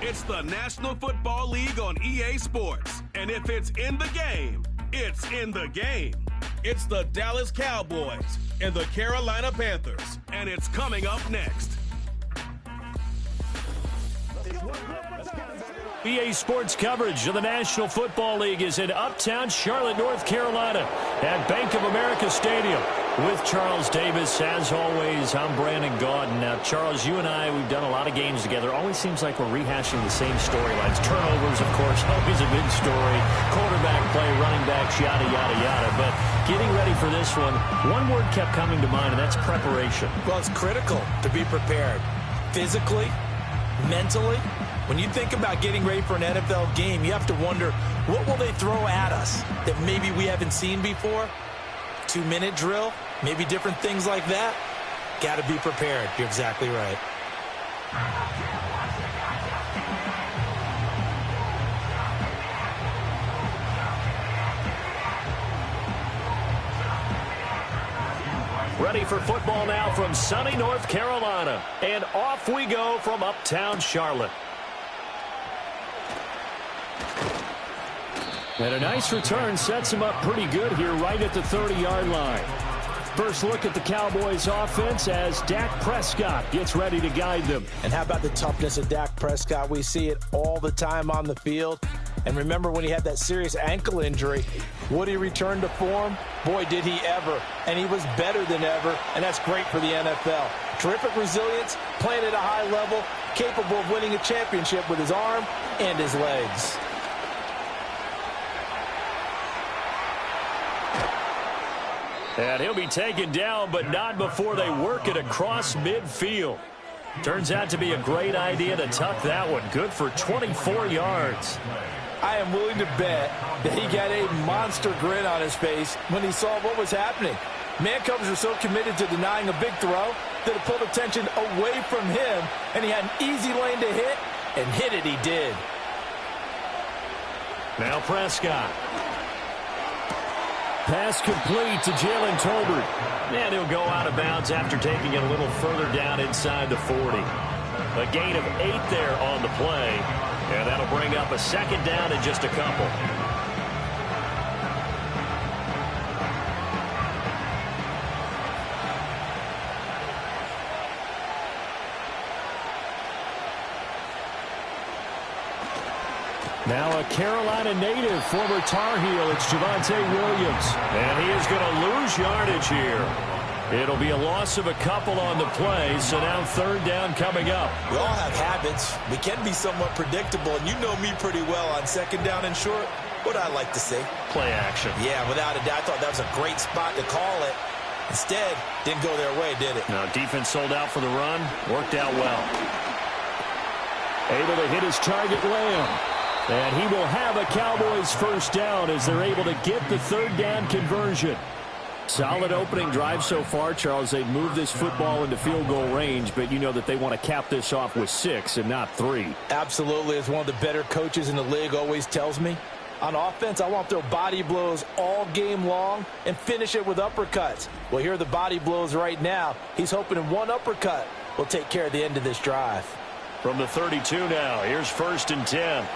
It's the National Football League on EA Sports. And if it's in the game, it's in the game. It's the Dallas Cowboys and the Carolina Panthers. And it's coming up next. EA Sports coverage of the National Football League is in uptown Charlotte, North Carolina at Bank of America Stadium. With Charles Davis, as always, I'm Brandon Gaudin. Now, Charles, you and I, we've done a lot of games together. Always seems like we're rehashing the same storylines. Turnovers, of course, always a big story. Quarterback play, running backs, yada, yada, yada. But getting ready for this one word kept coming to mind, and that's preparation. Well, it's critical to be prepared. Physically, mentally. When you think about getting ready for an NFL game, you have to wonder, what will they throw at us that maybe we haven't seen before? 2-minute drill, maybe different things like that. Got to be prepared. You're exactly right. Ready for football now from sunny North Carolina. And off we go from uptown Charlotte. And a nice return sets him up pretty good here right at the 30-yard line. First look at the Cowboys offense as Dak Prescott gets ready to guide them. And how about the toughness of Dak Prescott? We see it all the time on the field. And remember when he had that serious ankle injury, would he return to form? Boy, did he ever. And he was better than ever, and that's great for the NFL. Terrific resilience, playing at a high level, capable of winning a championship with his arm and his legs. And he'll be taken down, but not before they work it across midfield. Turns out to be a great idea to tuck that one. Good for 24 yards. I am willing to bet that he got a monster grin on his face when he saw what was happening. Man-covers are so committed to denying a big throw that it pulled attention away from him, and he had an easy lane to hit, and hit it he did. Now Prescott. Pass complete to Jalen Tolbert. And he'll go out of bounds after taking it a little further down inside the 40. A gain of 8 there on the play. And that'll bring up a second down in just a couple. Now a Carolina native, former Tar Heel, it's Javonte Williams. And he is going to lose yardage here. It'll be a loss of a couple on the play, so now third down coming up. We all have habits. We can be somewhat predictable, and you know me pretty well on second down and short. What I like to say? Play action. Yeah, without a doubt. I thought that was a great spot to call it. Instead, didn't go their way, did it? No, defense sold out for the run. Worked out well. Able to hit his target, Lamb. And he will have a Cowboys first down as they're able to get the third down conversion. Solid opening drive so far, Charles. They've moved this football into field goal range, but you know that they want to cap this off with 6 and not 3. Absolutely. As one of the better coaches in the league always tells me, on offense, I want to throw body blows all game long and finish it with uppercuts. Well, here are the body blows right now. He's hoping in one uppercut will take care of the end of this drive. From the 32 now, here's 1st and 10.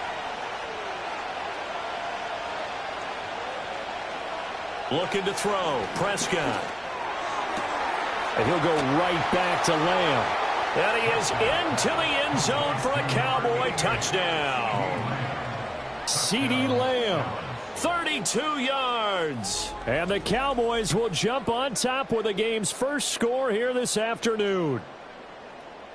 Looking to throw. Prescott. And he'll go right back to Lamb. And he is into the end zone for a Cowboy touchdown. CeeDee Lamb, 32 yards. And the Cowboys will jump on top with the game's first score here this afternoon.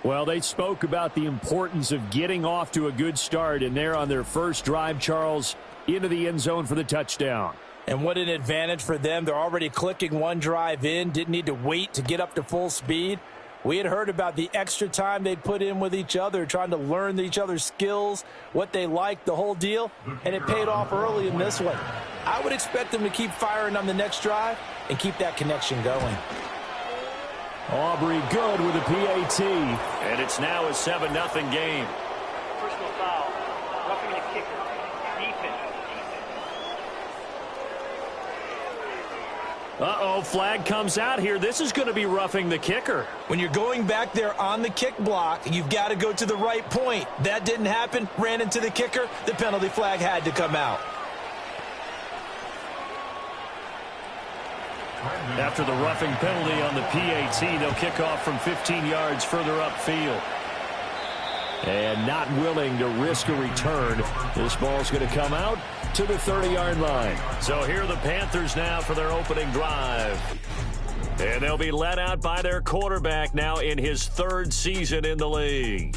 Well, they spoke about the importance of getting off to a good start, and they're on their first drive, Charles, into the end zone for the touchdown. And what an advantage for them. They're already clicking one drive in, didn't need to wait to get up to full speed. We had heard about the extra time they put in with each other, trying to learn each other's skills, what they liked, the whole deal, and it paid off early in this one. I would expect them to keep firing on the next drive and keep that connection going. Aubrey good with a PAT. And it's now a 7-0 game. Personal foul. Roughing the kicker. Defense. Uh-oh, flag comes out here. This is going to be roughing the kicker. When you're going back there on the kick block, you've got to go to the right point. That didn't happen. Ran into the kicker. The penalty flag had to come out. After the roughing penalty on the PAT, they'll kick off from 15 yards further upfield. And not willing to risk a return, this ball's going to come out to the 30-yard line. So here are the Panthers now for their opening drive. And they'll be led out by their quarterback now in his third season in the league.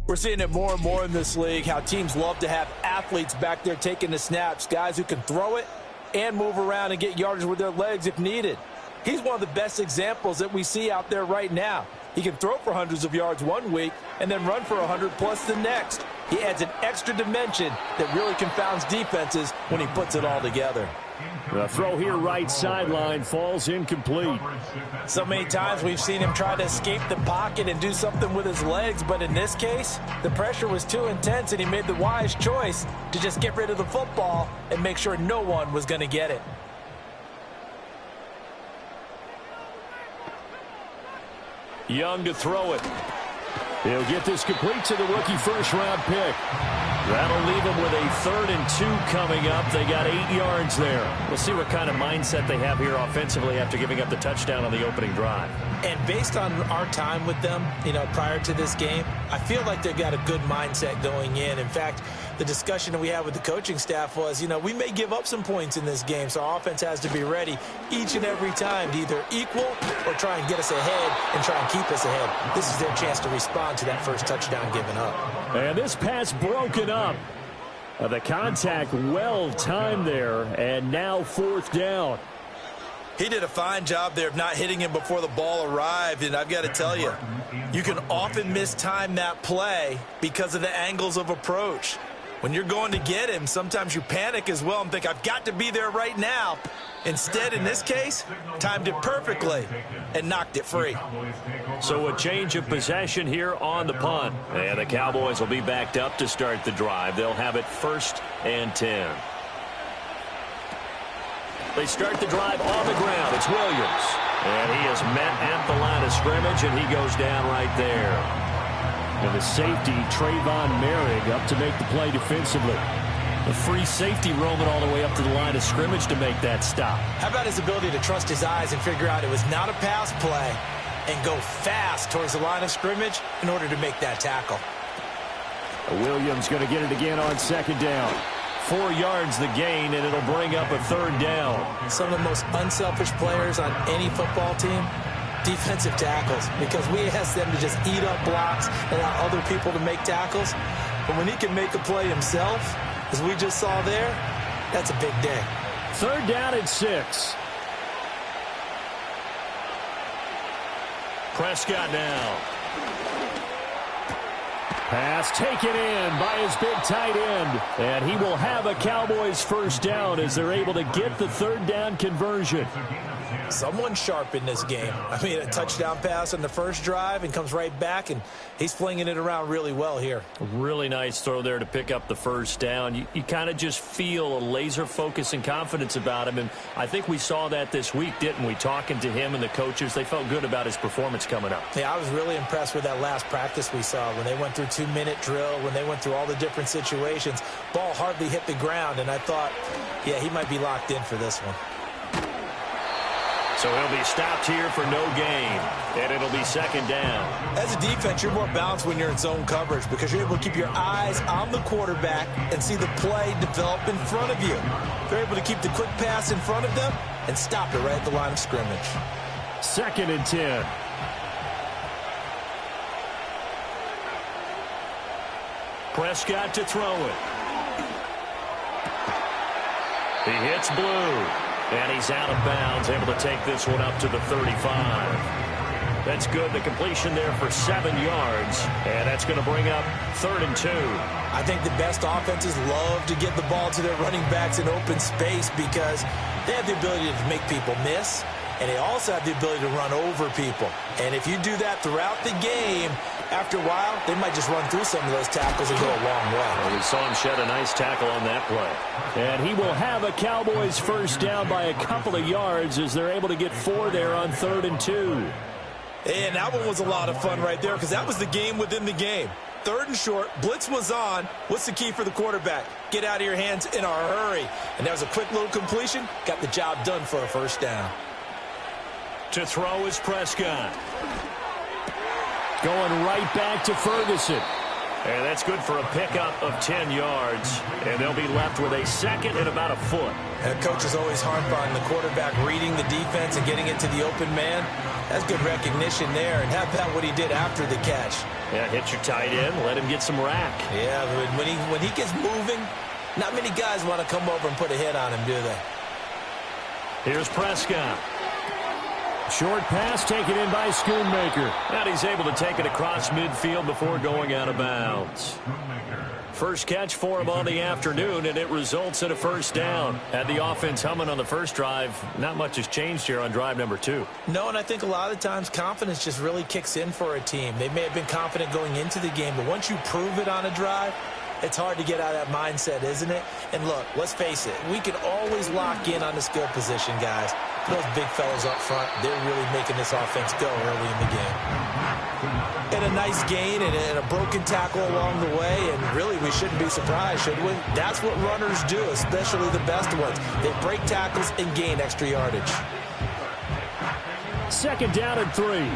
We're seeing it more and more in this league, how teams love to have athletes back there taking the snaps, guys who can throw it and move around and get yardage with their legs if needed. He's one of the best examples that we see out there right now. He can throw for hundreds of yards one week and then run for 100+ the next. He adds an extra dimension that really confounds defenses when he puts it all together. The throw here right sideline falls incomplete. So many times we've seen him try to escape the pocket and do something with his legs, but in this case, the pressure was too intense and he made the wise choice to just get rid of the football and make sure no one was going to get it. Young to throw it. He'll get this complete to the rookie first-round pick. That'll leave him with a 3rd and 2 coming up. They got 8 yards there. We'll see what kind of mindset they have here offensively after giving up the touchdown on the opening drive. And based on our time with them, prior to this game, I feel like they've got a good mindset going in. In fact, the discussion that we had with the coaching staff was, we may give up some points in this game, so our offense has to be ready each and every time to either equal or try and get us ahead and try and keep us ahead. This is their chance to respond to that first touchdown given up. And this pass broken up. The contact well timed there, and now 4th down. He did a fine job there of not hitting him before the ball arrived, and I've got to tell you, you can often mistime that play because of the angles of approach. When you're going to get him, sometimes you panic as well and think, I've got to be there right now. Instead, in this case, timed it perfectly and knocked it free. So a change of possession here on the punt. And the Cowboys will be backed up to start the drive. They'll have it 1st and 10. They start the drive on the ground. It's Williams. And he is met at the line of scrimmage, and he goes down right there. And the safety, Trayvon Merrick, up to make the play defensively. The free safety roaming all the way up to the line of scrimmage to make that stop. How about his ability to trust his eyes and figure out it was not a pass play and go fast towards the line of scrimmage in order to make that tackle. Williams going to get it again on 2nd down. 4 yards the gain, and it'll bring up a 3rd down. Some of the most unselfish players on any football team, defensive tackles, because we ask them to just eat up blocks, allow other people to make tackles. But when he can make a play himself, as we just saw there, that's a big day. 3rd down and 6. Prescott now. Pass taken in by his big tight end. And he will have a Cowboys 1st down as they're able to get the 3rd down conversion. Someone sharp in this game. I mean, a touchdown pass on the first drive and comes right back, and he's flinging it around really well here. A really nice throw there to pick up the 1st down. You kind of just feel a laser focus and confidence about him, and I think we saw that this week, didn't we? Talking to him and the coaches, they felt good about his performance coming up. Yeah, I was really impressed with that last practice we saw when they went through 2-minute drill, when they went through all the different situations. Ball hardly hit the ground, and I thought, yeah, he might be locked in for this one. So he'll be stopped here for no gain, and it'll be 2nd down. As a defense, you're more balanced when you're in zone coverage because you're able to keep your eyes on the quarterback and see the play develop in front of you. They're able to keep the quick pass in front of them and stop it right at the line of scrimmage. 2nd and 10. Prescott to throw it. He hits blue. And he's out of bounds, able to take this one up to the 35. That's good. The completion there for 7 yards. And that's going to bring up 3rd and 2. I think the best offenses love to get the ball to their running backs in open space because they have the ability to make people miss, and they also have the ability to run over people. And if you do that throughout the game, After a while, they might just run through some of those tackles and go a long way. Well, we saw him shed a nice tackle on that play. And he will have a Cowboys first down by a couple of yards as they're able to get 4 there on 3rd and 2. And that one was a lot of fun right there because that was the game within the game. 3rd and short, blitz was on. What's the key for the quarterback? Get out of your hands in a hurry. And that was a quick little completion. Got the job done for a first down. To throw is Prescott. Going right back to Ferguson. And that's good for a pickup of 10 yards. And they'll be left with a second and about a foot. And coach is always harp on the quarterback reading the defense and getting it to the open man. That's good recognition there. And how about what he did after the catch? Yeah, hit your tight end, let him get some rack. Yeah, but when he gets moving, not many guys want to come over and put a hit on him, do they? Here's Prescott. Short pass taken in by Schoonmaker. And he's able to take it across midfield before going out of bounds. First catch for him on the afternoon, and it results in a first down. Had the offense humming on the first drive. Not much has changed here on drive number 2. No, and I think a lot of times confidence just really kicks in for a team. They may have been confident going into the game, but once you prove it on a drive, it's hard to get out of that mindset, isn't it? And look, let's face it, we can always lock in on the skill position, guys. Those big fellas up front, they're really making this offense go early in the game. And a nice gain and a broken tackle along the way, and really we shouldn't be surprised, should we? That's what runners do, especially the best ones. They break tackles and gain extra yardage. Second down and 3.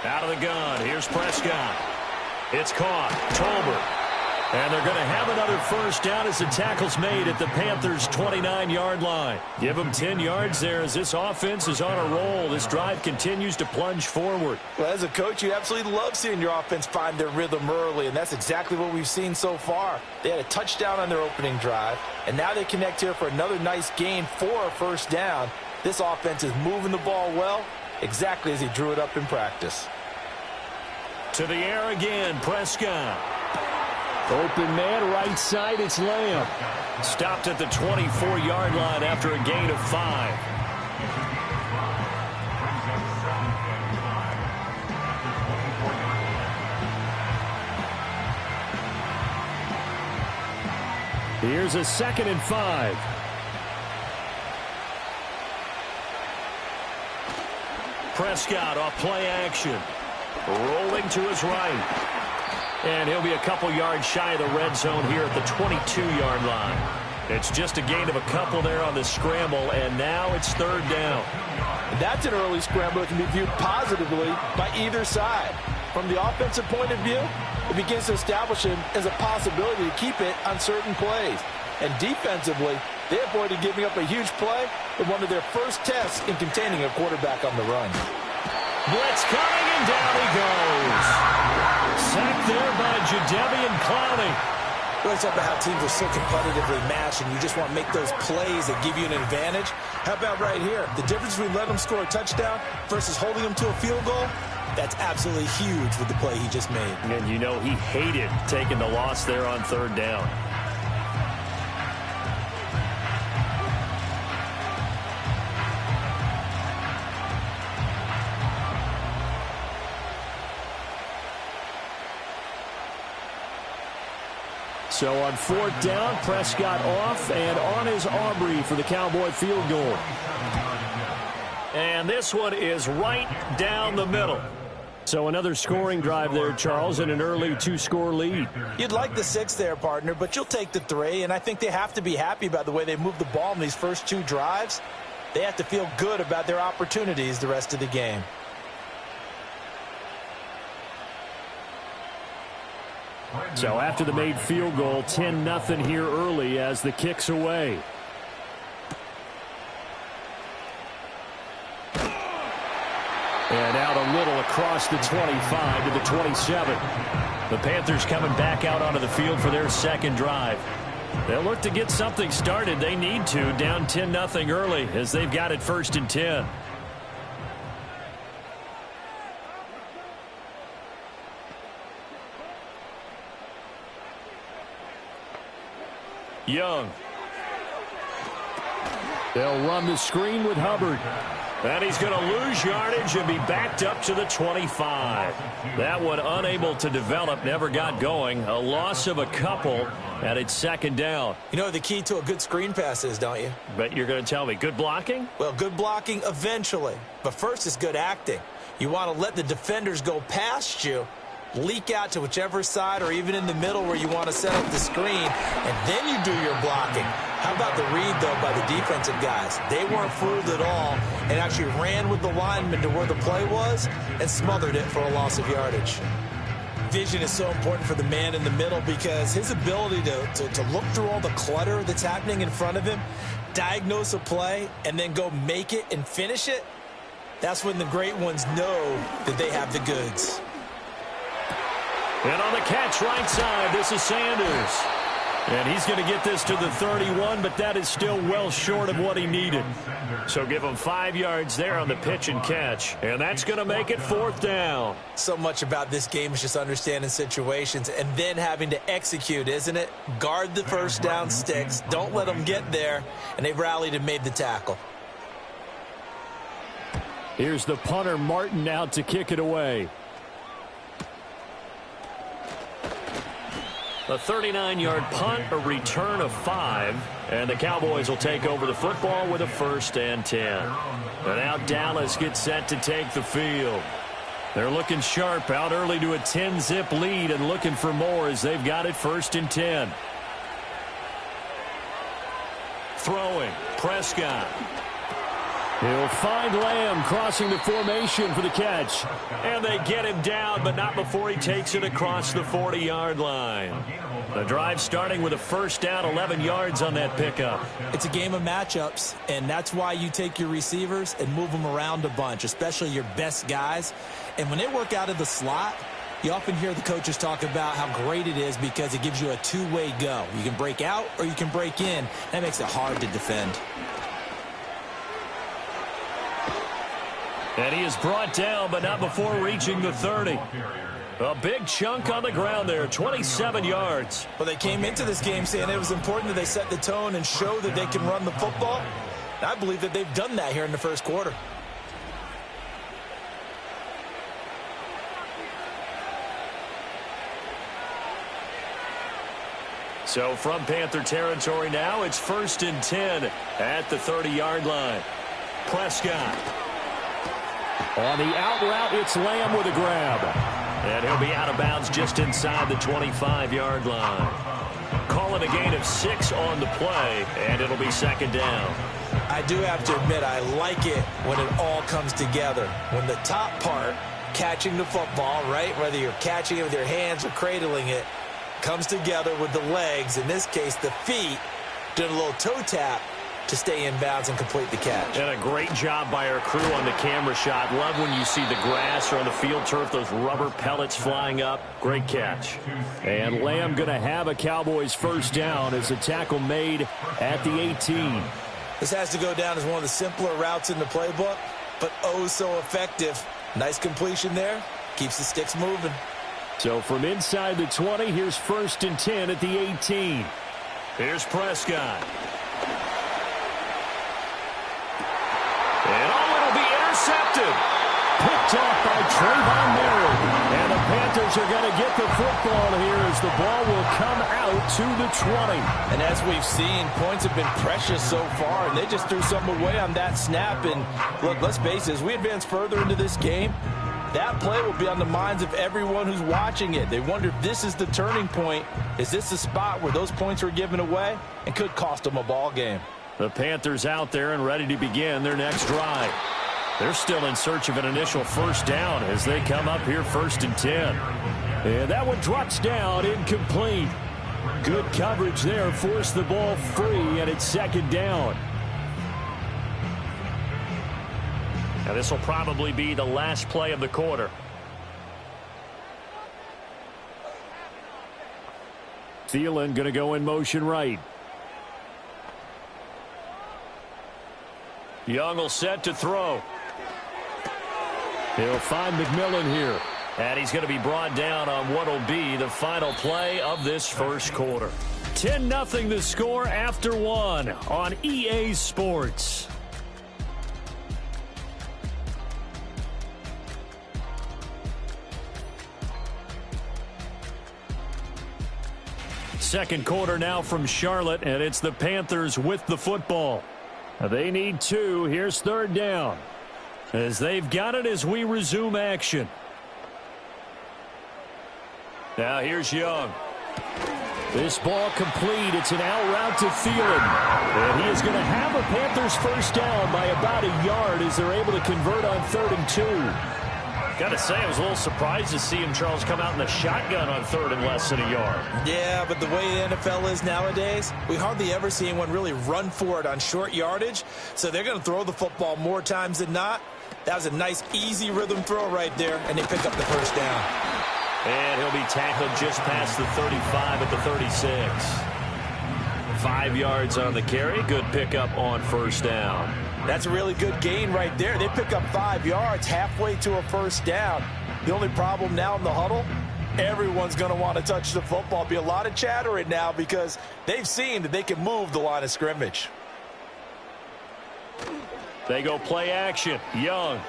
Out of the gun, here's Prescott. It's caught. Tolbert. And they're going to have another first down as the tackle's made at the Panthers' 29-yard line. Give them 10 yards there as this offense is on a roll. This drive continues to plunge forward. Well, as a coach, you absolutely love seeing your offense find their rhythm early, and that's exactly what we've seen so far. They had a touchdown on their opening drive, and now they connect here for another nice gain for a first down. This offense is moving the ball well, exactly as he drew it up in practice. To the air again, Prescott. Open man, right side, it's Lamb. Stopped at the 24-yard line after a gain of 5. Here's a 2nd and 5. Prescott off play action. Rolling to his right. And he'll be a couple yards shy of the red zone here at the 22-yard line. It's just a gain of a couple there on the scramble, and now it's 3rd down. And that's an early scramble that can be viewed positively by either side. From the offensive point of view, it begins to establish him as a possibility to keep it on certain plays. And defensively, they avoided giving up a huge play in one of their first tests in containing a quarterback on the run. Blitz coming, and down he goes. Sacked there by Jadeveon Clowney. We always talk about how teams are so competitively matched, and you just want to make those plays that give you an advantage. How about right here? The difference between letting them score a touchdown versus holding them to a field goal, that's absolutely huge with the play he just made. And you know he hated taking the loss there on 3rd down. So on 4th down, Prescott off, and on is Aubrey for the Cowboy field goal. And this one is right down the middle. So another scoring drive there, Charles, and an early 2-score lead. You'd like the 6 there, partner, but you'll take the 3, and I think they have to be happy about the way they moved the ball in these first 2 drives. They have to feel good about their opportunities the rest of the game. So after the made field goal, 10-0 here early as the kick's away. And out a little across the 25 to the 27. The Panthers coming back out onto the field for their second drive. They'll look to get something started. They need to, down 10-0 early as they've got it 1st and 10. Young. They'll run the screen with Hubbard. And he's going to lose yardage and be backed up to the 25. That one unable to develop, never got going. A loss of a couple, and it's second down. You know what the key to a good screen pass is, don't you? But you're going to tell me, good blocking? Well, good blocking eventually. But first is good acting. You want to let the defenders go past you, leak out to whichever side or even in the middle where you want to set up the screen, and then you do your blocking. How about the read, though, by the defensive guys? They weren't fooled at all and actually ran with the lineman to where the play was and smothered it for a loss of yardage. Vision is so important for the man in the middle because his ability to look through all the clutter that's happening in front of him, diagnose a play, and then go make it and finish it, that's when the great ones know that they have the goods. And on the catch right side, this is Sanders. And he's going to get this to the 31, but that is still well short of what he needed. So give him 5 yards there on the pitch and catch. And that's going to make it fourth down. So much about this game is just understanding situations and then having to execute, isn't it? Guard the first down sticks. Don't let them get there. And they rallied and made the tackle. Here's the punter, Martin, out to kick it away. A 39-yard punt, a return of 5, and the Cowboys will take over the football with a 1st and 10. And now Dallas gets set to take the field. They're looking sharp, out early to a 10-zip lead and looking for more as they've got it 1st and 10. Throwing, Prescott. He'll find Lamb crossing the formation for the catch. And they get him down, but not before he takes it across the 40-yard line. The drive starting with a 1st down, 11 yards on that pickup. It's a game of matchups, and that's why you take your receivers and move them around a bunch, especially your best guys. And when they work out of the slot, you often hear the coaches talk about how great it is because it gives you a two-way go. You can break out or you can break in. That makes it hard to defend. And he is brought down, but not before reaching the 30. A big chunk on the ground there, 27 yards. Well, they came into this game saying it was important that they set the tone and show that they can run the football. And I believe that they've done that here in the first quarter. So from Panther territory now, it's 1st and 10 at the 30-yard line. Prescott. On the out route, it's Lamb with a grab. And he'll be out of bounds just inside the 25-yard line. Call it a gain of 6 on the play, and it'll be 2nd down. I do have to admit, I like it when it all comes together. When the top part, catching the football, right, whether you're catching it with your hands or cradling it, comes together with the legs, in this case the feet, doing a little toe tap to stay in bounds and complete the catch. And a great job by our crew on the camera shot. Love when you see the grass or on the field turf, those rubber pellets flying up. Great catch. And Lamb going to have a Cowboys 1st down as a tackle made at the 18. This has to go down as one of the simpler routes in the playbook, but oh so effective. Nice completion there. Keeps the sticks moving. So from inside the 20, here's 1st and 10 at the 18. Here's Prescott. And it'll be intercepted. Picked off by Trayvon Merritt. And the Panthers are going to get the football here as the ball will come out to the 20. And as we've seen, points have been precious so far, and they just threw some away on that snap. And look, let's face it, as we advance further into this game, that play will be on the minds of everyone who's watching it. They wonder if this is the turning point. Is this the spot where those points were given away and could cost them a ball game? The Panthers out there and ready to begin their next drive. They're still in search of an initial 1st down as they come up here 1st and 10. And that one drops down, incomplete. Good coverage there, forced the ball free, and it's 2nd down. Now this will probably be the last play of the quarter. Thielen going to go in motion right. Young will set to throw. He'll find McMillan here. And he's going to be brought down on what will be the final play of this first quarter. 10-0 the score after one on EA Sports. Second quarter now from Charlotte, and it's the Panthers with the football. They need two. Here's third down, as they've got it as we resume action. Now here's Young. This ball complete. It's an out route to Thielen. And he is going to have a Panthers first down by about a yard as they're able to convert on 3rd and 2. Got to say, I was a little surprised to see him, Charles, come out in the shotgun on 3rd and less than a yard. Yeah, but the way the NFL is nowadays, we hardly ever see anyone really run for it on short yardage. So they're going to throw the football more times than not. That was a nice, easy rhythm throw right there, and they pick up the first down. And he'll be tackled just past the 35 at the 36. 5 yards on the carry. Good pickup on first down. That's a really good gain right there. They pick up 5 yards halfway to a first down. The only problem now in the huddle, everyone's going to want to touch the football. Be a lot of chattering now because they've seen that they can move the line of scrimmage. They go play action. Young.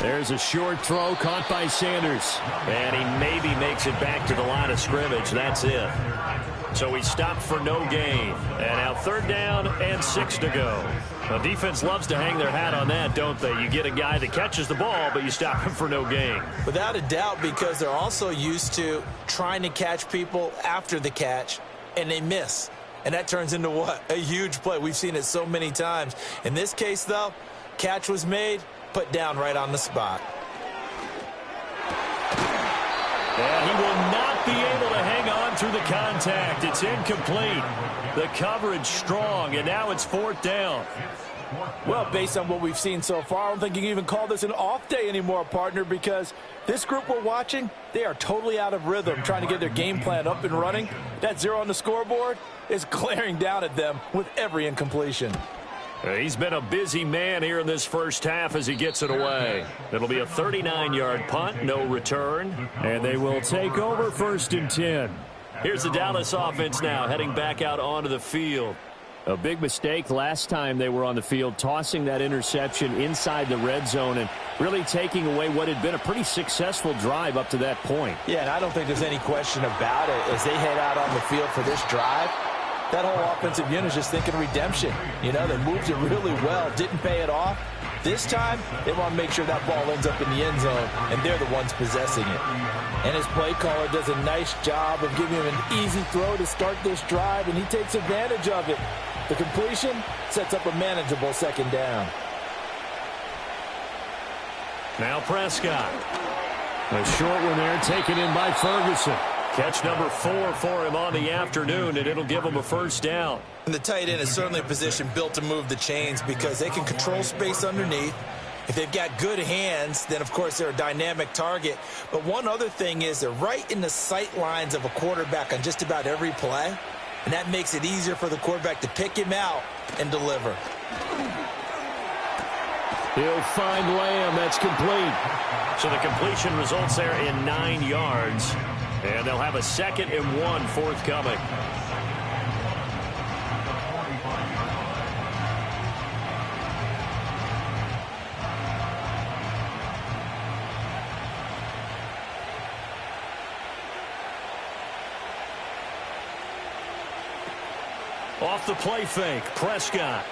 There's a short throw caught by Sanders. And he maybe makes it back to the line of scrimmage. That's it. So he stopped for no gain. And now 3rd down and 6 to go. The defense loves to hang their hat on that, don't they? You get a guy that catches the ball, but you stop him for no gain. Without a doubt, because they're also used to trying to catch people after the catch, and they miss. And that turns into what? A huge play. We've seen it so many times. In this case, though, catch was made, put down right on the spot. Yeah, he will not be able to hang on through the contact. It's incomplete. The coverage strong, and now it's 4th down. Well, based on what we've seen so far, I don't think you can even call this an off day anymore, partner, because this group we're watching, they are totally out of rhythm, trying to get their game plan up and running. That 0 on the scoreboard is glaring down at them with every incompletion. He's been a busy man here in this first half as he gets it away. It'll be a 39-yard punt, no return, and they will take over 1st and 10. Here's the Dallas offense now heading back out onto the field. A big mistake last time they were on the field, tossing that interception inside the red zone and really taking away what had been a pretty successful drive up to that point. Yeah, and I don't think there's any question about it. As they head out on the field for this drive, that whole offensive unit is just thinking redemption. You know, they moved it really well, didn't pay it off. This time, they want to make sure that ball ends up in the end zone, and they're the ones possessing it. And his play caller does a nice job of giving him an easy throw to start this drive, and he takes advantage of it. The completion sets up a manageable 2nd down. Now Prescott. A short one there taken in by Ferguson. Catch number 4 for him on the afternoon, and it'll give him a first down. And the tight end is certainly a position built to move the chains because they can control space underneath. If they've got good hands, then, of course, they're a dynamic target. But one other thing is they're right in the sight lines of a quarterback on just about every play, and that makes it easier for the quarterback to pick him out and deliver. He'll find Lamb. That's complete. So the completion results there in 9 yards. And they'll have a 2nd and 1 forthcoming. Off the play fake, Prescott.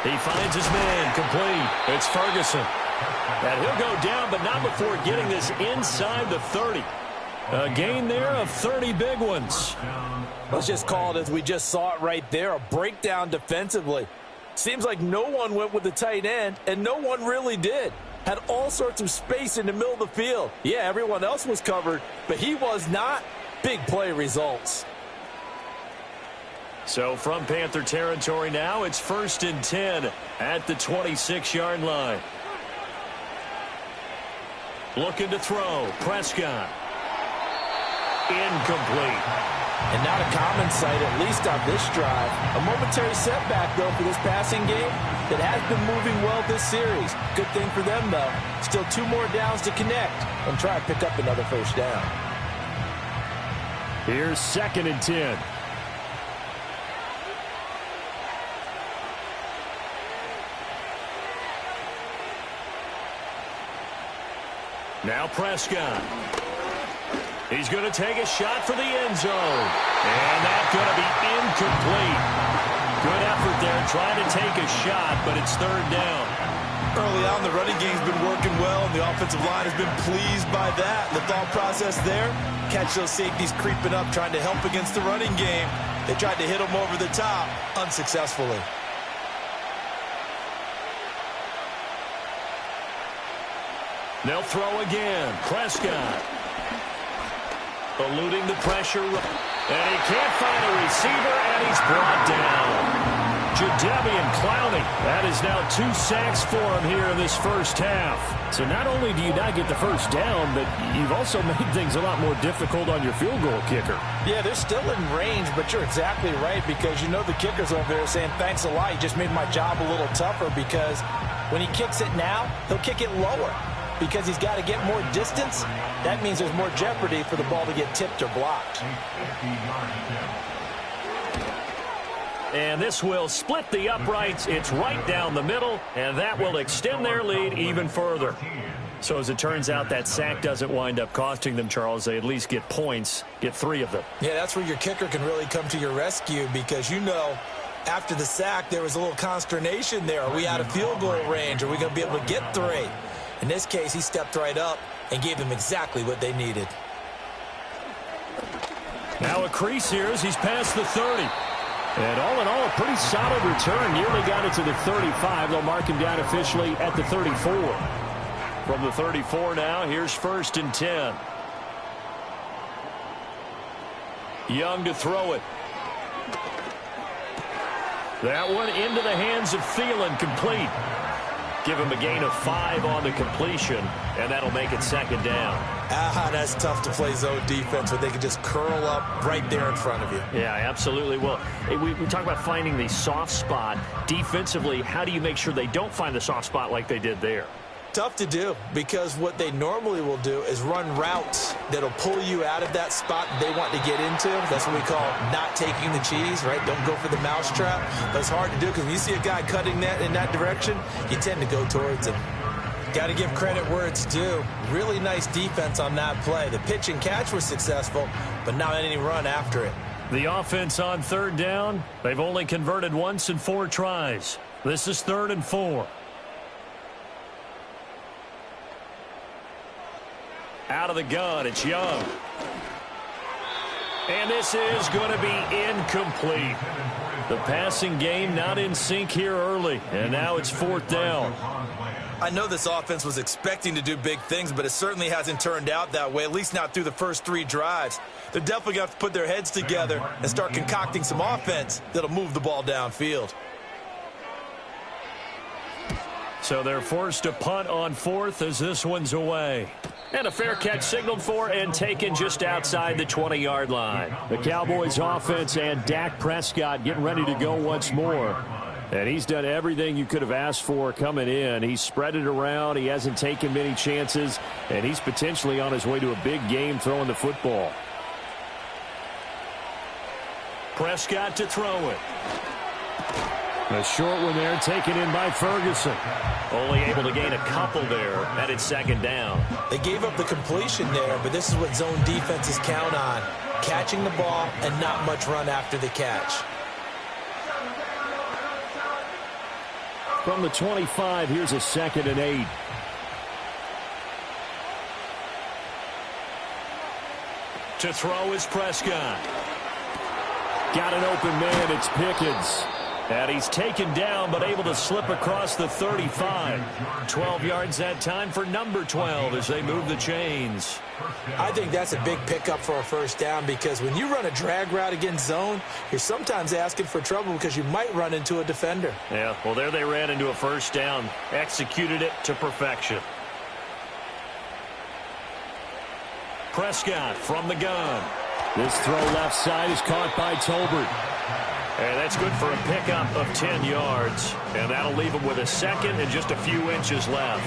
He finds his man, complete. It's Ferguson. And he'll go down, but not before getting this inside the 30. A gain there of 30 big ones. Let's just call it as we just saw it right there, a breakdown defensively. Seems like no one went with the tight end, and no one really did. Had all sorts of space in the middle of the field. Yeah, everyone else was covered, but he was not. Big play results. So from Panther territory now, it's 1st and 10 at the 26-yard line. Looking to throw. Prescott. Incomplete. And not a common sight, at least on this drive. A momentary setback, though, for this passing game that has been moving well this series. Good thing for them, though. Still 2 more downs to connect and try to pick up another first down. Here's 2nd and 10. Now Prescott. He's going to take a shot for the end zone. And that's going to be incomplete. Good effort there trying to take a shot, but it's 3rd down. Early on, the running game's been working well, and the offensive line has been pleased by that. The thought process there, catch those safeties creeping up, trying to help against the running game. They tried to hit them over the top, unsuccessfully. They'll throw again. Prescott. Eluding the pressure. And he can't find a receiver, and he's brought down. Jadeveon Clowney. That is now 2 sacks for him here in this first half. So not only do you not get the first down, but you've also made things a lot more difficult on your field goal kicker. Yeah, they're still in range, but you're exactly right, because you know the kicker's over there saying, thanks a lot, you just made my job a little tougher, because when he kicks it now, he'll kick it lower. Because he's got to get more distance, that means there's more jeopardy for the ball to get tipped or blocked. And this will split the uprights. It's right down the middle, and that will extend their lead even further. So as it turns out, that sack doesn't wind up costing them, Charles. They at least get points, get 3 of them. Yeah, that's where your kicker can really come to your rescue, because you know after the sack there was a little consternation there. Are we out of field goal range? Are we going to be able to get 3? In this case, he stepped right up and gave them exactly what they needed. Now a crease here as he's past the 30. And all in all, a pretty solid return. Nearly got it to the 35. They'll mark him down officially at the 34. From the 34 now, here's 1st and 10. Young to throw it. That one into the hands of Thielen, complete. Give him a gain of 5 on the completion, and that'll make it 2nd down. That's tough to play zone defense when they can just curl up right there in front of you. Yeah, absolutely. Well, we talk about finding the soft spot. Defensively, how do you make sure they don't find the soft spot like they did there? Tough to do, because what they normally will do is run routes that'll pull you out of that spot they want to get into. That's what we call not taking the cheese, right? Don't go for the mousetrap. But it's hard to do, because when you see a guy cutting that in that direction, you tend to go towards him. Got to give credit where it's due. Really nice defense on that play. The pitch and catch was successful, but not any run after it. The offense on 3rd down, they've only converted once in 4 tries. This is 3rd and 4. Out of the gun, it's Young. And this is going to be incomplete. The passing game not in sync here early, and now it's 4th down. I know this offense was expecting to do big things, but it certainly hasn't turned out that way, at least not through the first 3 drives. They're definitely going to have to put their heads together and start concocting some offense that'll move the ball downfield. So they're forced to punt on 4th as this one's away. And a fair catch signaled for and taken just outside the 20-yard line. The Cowboys offense and Dak Prescott getting ready to go once more. And he's done everything you could have asked for coming in. He's spread it around. He hasn't taken many chances. And he's potentially on his way to a big game throwing the football. Prescott to throw it. A short one there, taken in by Ferguson. Only able to gain a couple there, and it's 2nd down. They gave up the completion there, but this is what zone defenses count on. Catching the ball and not much run after the catch. From the 25, here's a 2nd and 8. To throw is Prescott. Got an open man, it's Pickens. And he's taken down, but able to slip across the 35. 12 yards that time for number 12 as they move the chains. I think that's a big pickup for a 1st down, because when you run a drag route against zone, you're sometimes asking for trouble because you might run into a defender. Yeah, well, there they ran into a 1st down. Executed it to perfection. Prescott from the gun. This throw left side is caught by Tolbert. And that's good for a pickup of 10 yards. And that'll leave him with a 2nd and just a few inches left.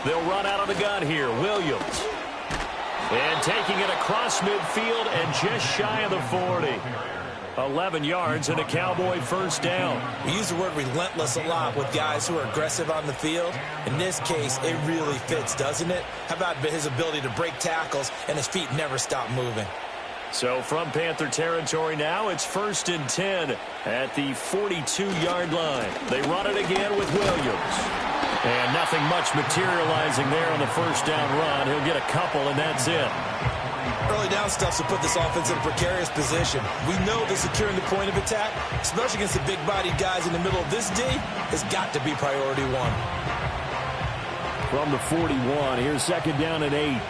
They'll run out of the gun here. Williams. And taking it across midfield and just shy of the 40. 11 yards and a Cowboy first down. We use the word relentless a lot with guys who are aggressive on the field. In this case, it really fits, doesn't it? How about his ability to break tackles and his feet never stop moving? So from Panther territory now, it's 1st and 10 at the 42-yard line. They run it again with Williams. And nothing much materializing there on the first down run. He'll get a couple, and that's it. Early down stuff to put this offense in a precarious position. We know that securing the point of attack, especially against the big-bodied guys in the middle of this D, has got to be priority one. From the 41, here's 2nd down and 8.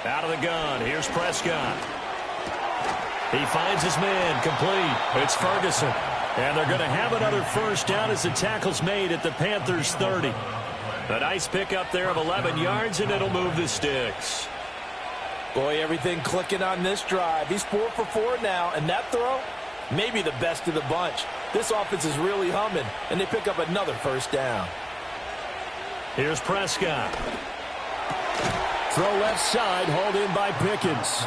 Out of the gun, here's Prescott. He finds his man, complete. It's Ferguson. And they're going to have another first down as the tackle's made at the Panthers' 30. A nice pickup there of 11 yards, and it'll move the sticks. Boy, everything clicking on this drive. He's 4 for 4 now, and that throw, maybe the best of the bunch. This offense is really humming, and they pick up another first down. Here's Prescott. Throw left side, hauled in by Pickens.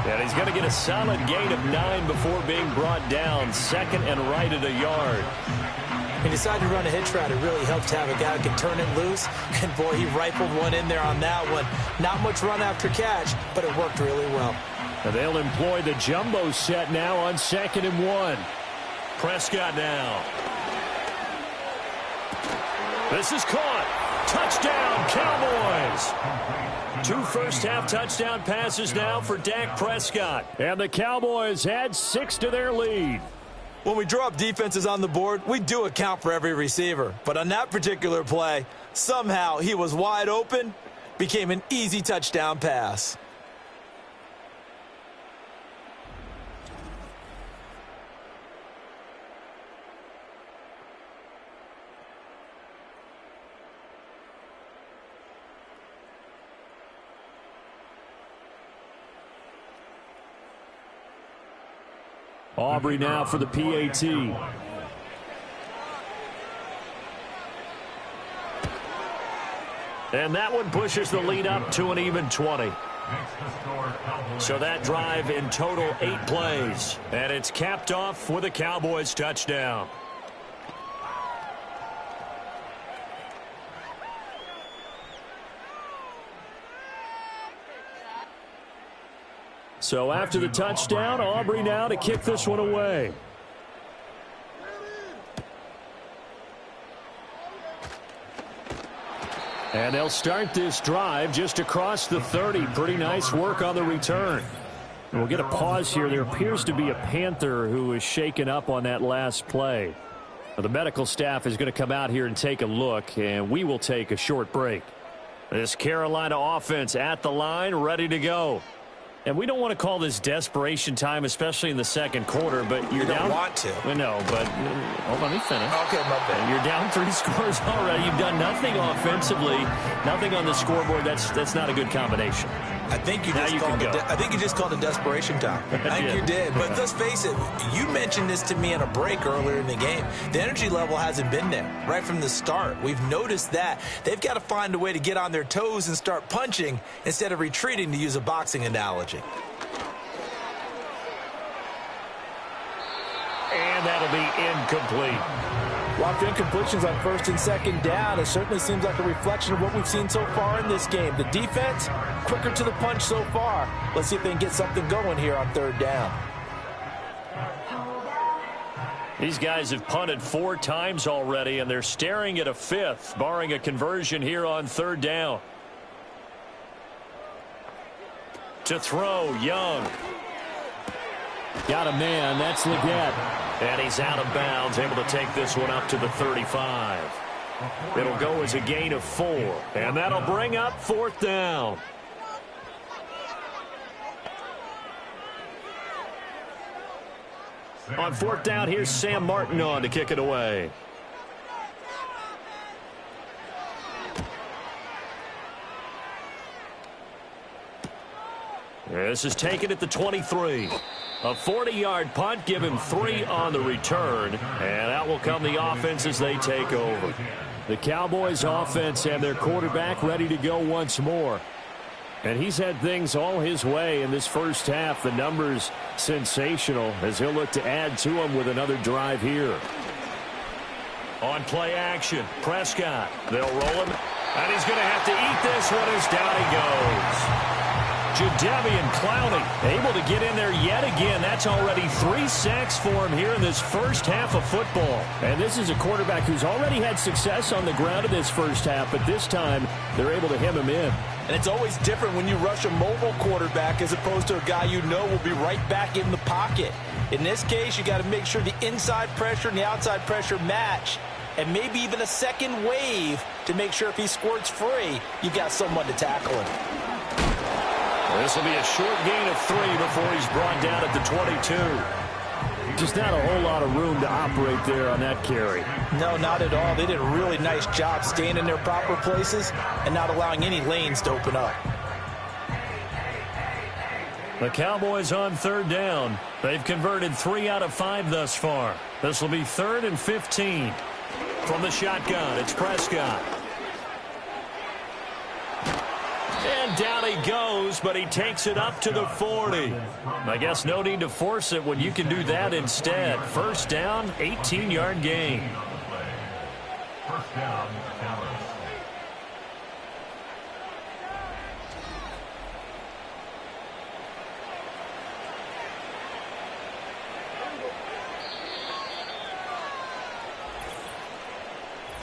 And he's going to get a solid gain of 9 before being brought down. 2nd and right at a yard. He decided to run a hitch route. It really helped to have a guy who can turn it loose. And, boy, he rifled one in there on that one. Not much run after catch, but it worked really well. And they'll employ the jumbo set now on 2nd and 1. Prescott now. This is caught. Touchdown, Cowboys. 2 first-half touchdown passes now for Dak Prescott. And the Cowboys add 6 to their lead. When we draw up defenses on the board, we do account for every receiver. But on that particular play, somehow he was wide open, became an easy touchdown pass. Aubrey now for the PAT. And that one pushes the lead up to an even 20. So that drive in total 8 plays. And it's capped off with a Cowboys touchdown. So after the touchdown, Aubrey now to kick this one away. And they'll start this drive just across the 30. Pretty nice work on the return. And we'll get a pause here. There appears to be a Panther who is shaken up on that last play. Now, the medical staff is going to come out here and take a look, and we will take a short break. This Carolina offense at the line, ready to go. And we don't want to call this desperation time, especially in the second quarter, but you're down. You don't want to. No, but hold on, let me finish. Okay, my bad. You're down 3 scores already. You've done nothing offensively, nothing on the scoreboard. That's not a good combination. I think you just called it desperation time. I think you did. But let's face it, you mentioned this to me in a break earlier in the game. The energy level hasn't been there right from the start. We've noticed that. They've got to find a way to get on their toes and start punching instead of retreating, to use a boxing analogy. And that'll be incomplete. Locked incompletions on 1st and 2nd down. It certainly seems like a reflection of what we've seen so far in this game. The defense, quicker to the punch so far. Let's see if they can get something going here on 3rd down. These guys have punted 4 times already, and they're staring at a 5th, barring a conversion here on 3rd down. To throw, Young. Got a man, that's Leggett. And he's out of bounds, able to take this one up to the 35. It'll go as a gain of 4, and that'll bring up 4th down. On 4th down, here's Sam Martin on to kick it away. This is taken at the 23. A 40-yard punt, give him 3 on the return, and out will come the offense as they take over. The Cowboys offense have their quarterback ready to go once more. And he's had things all his way in this first half. The numbers sensational as he'll look to add to them with another drive here. On play action, Prescott. They'll roll him, and he's going to have to eat this one as down he goes. Jadeveon Clowney able to get in there yet again. That's already 3 sacks for him here in this first half of football. And this is a quarterback who's already had success on the ground in this first half, but this time they're able to hem him in. And it's always different when you rush a mobile quarterback as opposed to a guy you know will be right back in the pocket. In this case, you got to make sure the inside pressure and the outside pressure match, and maybe even a second wave to make sure if he squirts free, you've got someone to tackle him. This will be a short gain of 3 before he's brought down at the 22. Just not a whole lot of room to operate there on that carry. No, not at all. They did a really nice job staying in their proper places and not allowing any lanes to open up. The Cowboys on 3rd down. They've converted 3 out of 5 thus far. This will be 3rd and 15. From the shotgun, it's Prescott. And down he goes, but he takes it up to the 40. I guess no need to force it when you can do that instead. 1st down, 18-yard gain. First down, Dallas.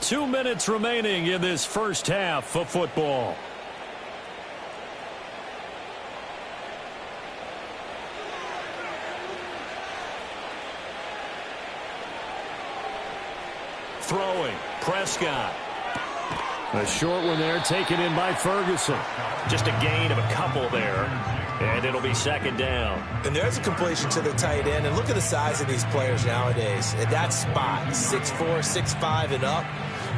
Two minutes remaining in this first half of football. Throwing, Prescott. A short one there, taken in by Ferguson. Just a gain of a couple there, and it'll be 2nd down. And there's a completion to the tight end, and look at the size of these players nowadays. At that spot, 6'4", 6'5", and up.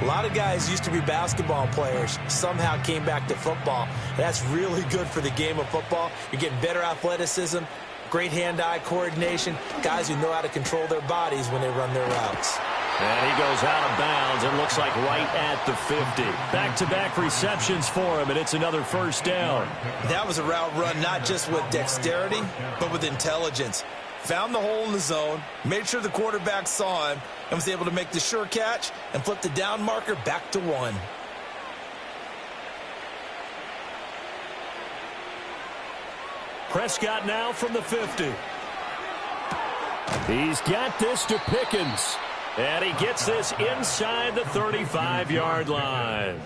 A lot of guys used to be basketball players, somehow came back to football. That's really good for the game of football. You're getting better athleticism, great hand-eye coordination, guys who know how to control their bodies when they run their routes. And he goes out of bounds and looks like right at the 50. Back-to-back receptions for him, and it's another 1st down. That was a route run not just with dexterity, but with intelligence. Found the hole in the zone, made sure the quarterback saw him, and was able to make the sure catch and flip the down marker back to 1. Prescott now from the 50. He's got this to Pickens. And he gets this inside the 35-yard line.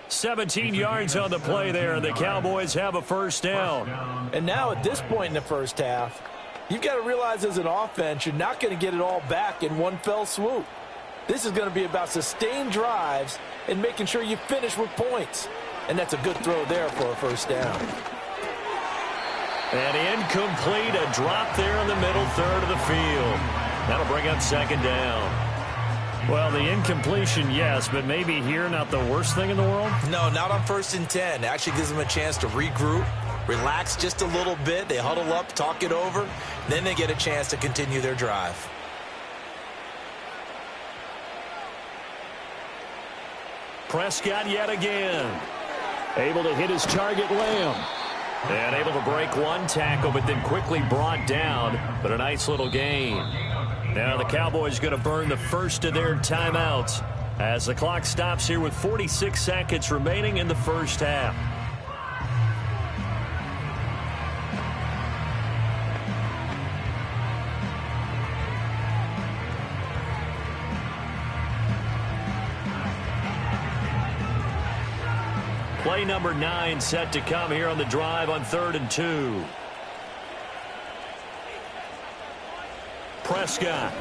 17 yards on the play there, and the Cowboys have a 1st down. And now at this point in the first half, you've got to realize as an offense, you're not going to get it all back in one fell swoop. This is going to be about sustained drives and making sure you finish with points. And that's a good throw there for a 1st down. And incomplete, a drop there in the middle third of the field. That'll bring up 2nd down. Well, the incompletion, yes, but maybe here not the worst thing in the world? No, not on 1st and 10. It actually gives them a chance to regroup, relax just a little bit. They huddle up, talk it over. Then they get a chance to continue their drive. Prescott yet again. Able to hit his target, Lamb. And able to break one tackle, but then quickly brought down. But a nice little gain. Now the Cowboys going to burn the first of their timeouts as the clock stops here with 46 seconds remaining in the first half. Play number 9 set to come here on the drive on 3rd and 2. Prescott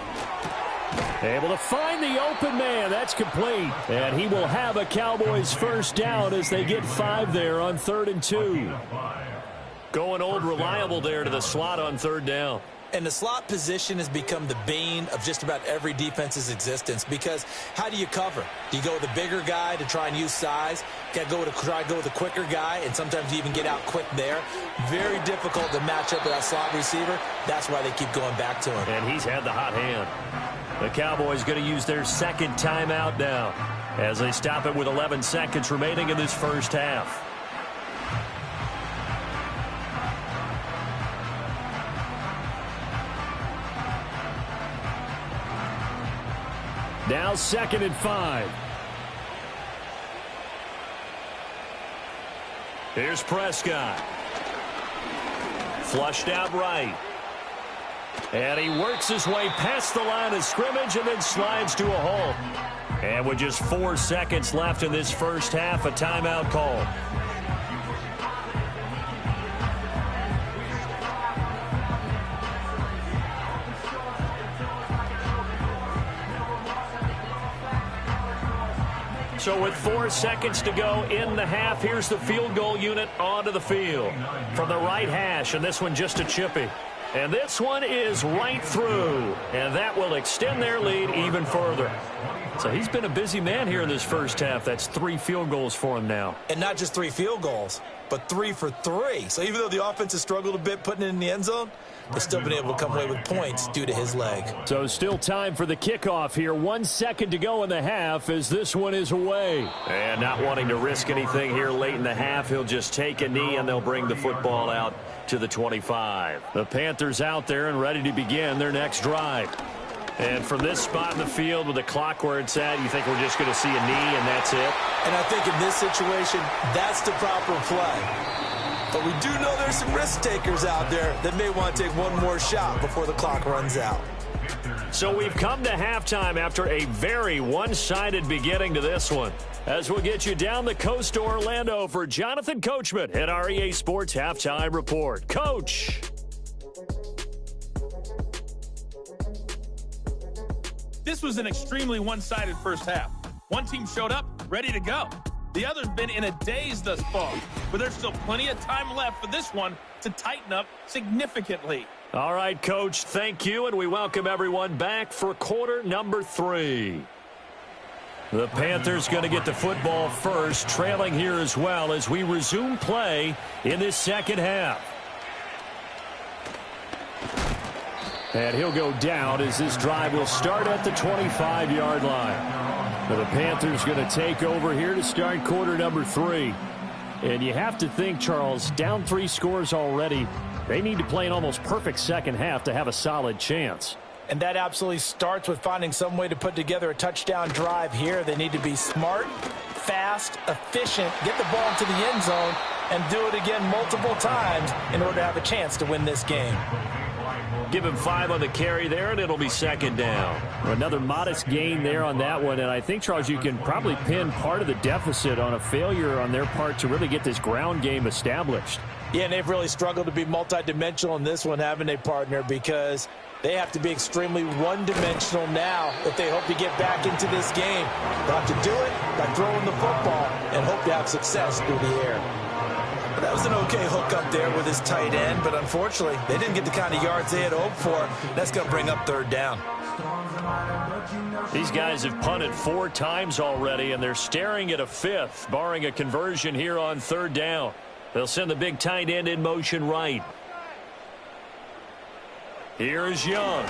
able to find the open man. That's complete. And he will have a Cowboys 1st down as they get 5 there on 3rd and 2. Going old reliable there to the slot on 3rd down. And the slot position has become the bane of just about every defense's existence, because how do you cover? Do you go with a bigger guy to try and use size? Got to try to go with a quicker guy, and sometimes you even get out quick there. Very difficult to match up with that slot receiver. That's why they keep going back to him. And he's had the hot hand. The Cowboys going to use their second timeout now as they stop it with 11 seconds remaining in this first half. Now 2nd and 5. Here's Prescott. Flushed out right. And he works his way past the line of scrimmage and then slides to a halt. And with just 4 seconds left in this first half, a timeout call. So with 4 seconds to go in the half, here's the field goal unit onto the field. From the right hash, and this one just a chippy. And this one is right through. And that will extend their lead even further. So he's been a busy man here in this first half. That's 3 field goals for him now. And not just 3 field goals, but 3 for 3. So even though the offense has struggled a bit putting it in the end zone, they've still been able to come away with points due to his leg. So still time for the kickoff here. 1 second to go in the half as this one is away. And not wanting to risk anything here late in the half, he'll just take a knee and they'll bring the football out to the 25. The Panthers out there and ready to begin their next drive. And from this spot in the field with the clock where it's at, you think we're just going to see a knee and that's it? And I think in this situation, that's the proper play. But we do know there's some risk takers out there that may want to take one more shot before the clock runs out. So we've come to halftime after a very one-sided beginning to this one. As we'll get you down the coast to Orlando for Jonathan Coachman at our EA Sports Halftime Report. Coach. This was an extremely one-sided first half. One team showed up, ready to go. The other's been in a daze thus far, but there's still plenty of time left for this one to tighten up significantly. All right, Coach, thank you, and we welcome everyone back for quarter number 3. The Panthers going to get the football first, trailing here as well as we resume play in this second half. And he'll go down as this drive will start at the 25-yard line. Now the Panthers going to take over here to start quarter number 3. And you have to think, Charles, down 3 scores already. They need to play an almost perfect second half to have a solid chance. And that absolutely starts with finding some way to put together a touchdown drive here. They need to be smart, fast, efficient, get the ball into the end zone, and do it again multiple times in order to have a chance to win this game. Give him 5 on the carry there, and it'll be second down. Another modest gain there on that one, and I think, Charles, you can probably pin part of the deficit on a failure on their part to really get this ground game established. Yeah, and they've really struggled to be multidimensional in this one, haven't they, partner? Because they have to be extremely one-dimensional now if they hope to get back into this game. They'll have to do it by throwing the football and hope to have success through the air. But that was an okay hook up there with his tight end, but unfortunately, they didn't get the kind of yards they had hoped for. That's going to bring up third down. These guys have punted 4 times already, and they're staring at a 5th, barring a conversion here on third down. They'll send the big tight end in motion right. Here's Young.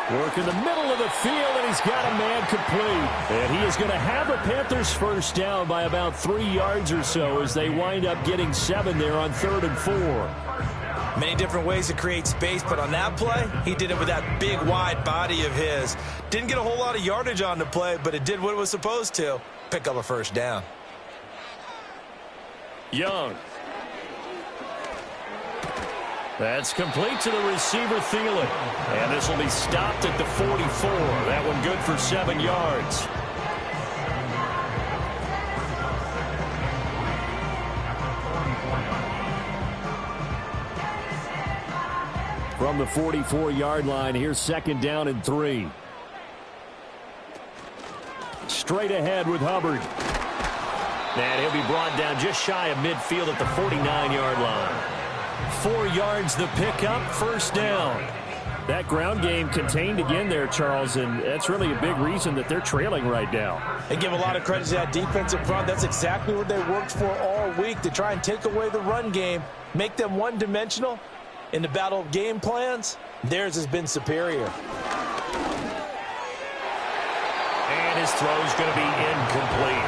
Work in the middle of the field, and he's got a man complete. And he is going to have the Panthers first down by about 3 yards or so as they wind up getting 7 there on 3rd and 4. Many different ways to create space, but on that play, he did it with that big, wide body of his. Didn't get a whole lot of yardage on the play, but it did what it was supposed to. Pick up a first down. Young. That's complete to the receiver, Thielen. And this will be stopped at the 44. That one good for 7 yards. From the 44-yard line, here's second down and 3. Straight ahead with Hubbard. And he'll be brought down just shy of midfield at the 49-yard line. 4 yards the pickup, first down. That ground game contained again there, Charles, and that's really a big reason that they're trailing right now. They give a lot of credit to that defensive front. That's exactly what they worked for all week, to try and take away the run game, make them one-dimensional. In the battle of game plans, theirs has been superior. And his throw's going to be incomplete.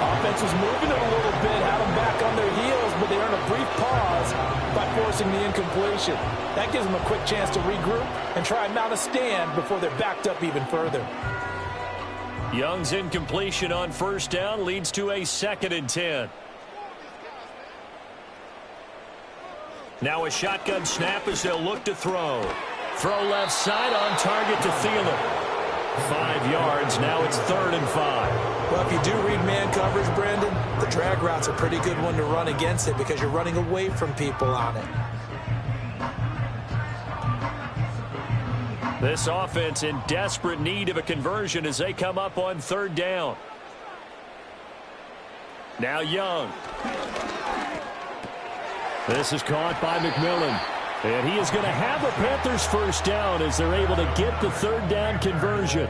Offense was moving it a little bit, had them back on their heels, but they earned a brief pause by forcing the incompletion. That gives them a quick chance to regroup and try and mount a stand before they're backed up even further. Young's incompletion on first down leads to a 2nd and 10. Now a shotgun snap as they'll look to throw. Throw left side on target to Thielen. 5 yards, now it's 3rd and 5. Well, if you do read man coverage, Brandon, the drag route's a pretty good one to run against it because you're running away from people on it. This offense in desperate need of a conversion as they come up on 3rd down. Now Young. This is caught by McMillan. And he is going to have a Panthers first down as they're able to get the 3rd down conversion.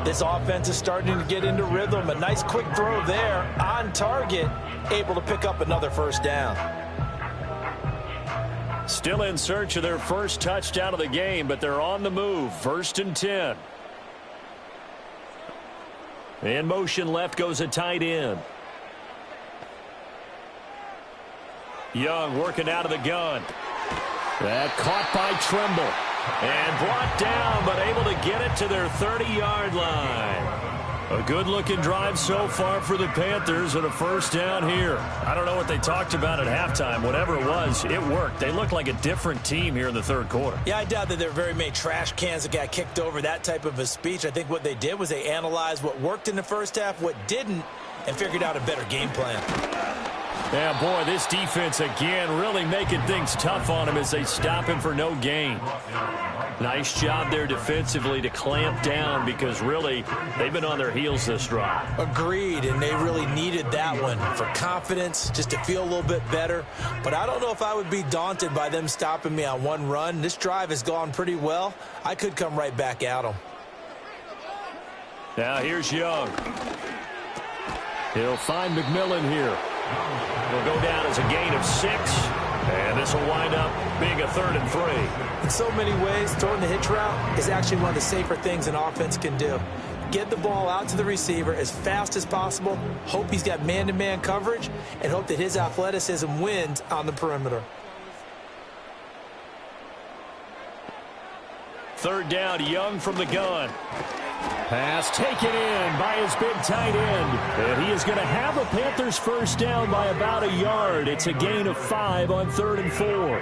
This offense is starting to get into rhythm. A nice quick throw there on target, able to pick up another first down. Still in search of their first touchdown of the game, but they're on the move. 1st and 10. In motion left goes a tight end. Young working out of the gun. That caught by Tremble. And brought down, but able to get it to their 30-yard line. A good-looking drive so far for the Panthers and a first down here. I don't know what they talked about at halftime. Whatever it was, it worked. They looked like a different team here in the 3rd quarter. Yeah, I doubt that there were very many trash cans that got kicked over, that type of a speech. I think what they did was they analyzed what worked in the first half, what didn't, and figured out a better game plan. Yeah, boy, this defense again really making things tough on him as they stop him for no gain. Nice job there defensively to clamp down because really they've been on their heels this drive. Agreed, and they really needed that one for confidence, just to feel a little bit better. But I don't know if I would be daunted by them stopping me on one run. This drive has gone pretty well. I could come right back at them. Now here's Young. He'll find McMillan here. Will go down as a gain of 6, and this will wind up being a 3rd and 3. In so many ways, throwing the hitch route is actually one of the safer things an offense can do. Get the ball out to the receiver as fast as possible, hope he's got man-to-man coverage, and hope that his athleticism wins on the perimeter. 3rd down, Young from the gun. Pass taken in by his big tight end. And he is going to have a Panthers first down by about a yard. It's a gain of 5 on 3rd and 4.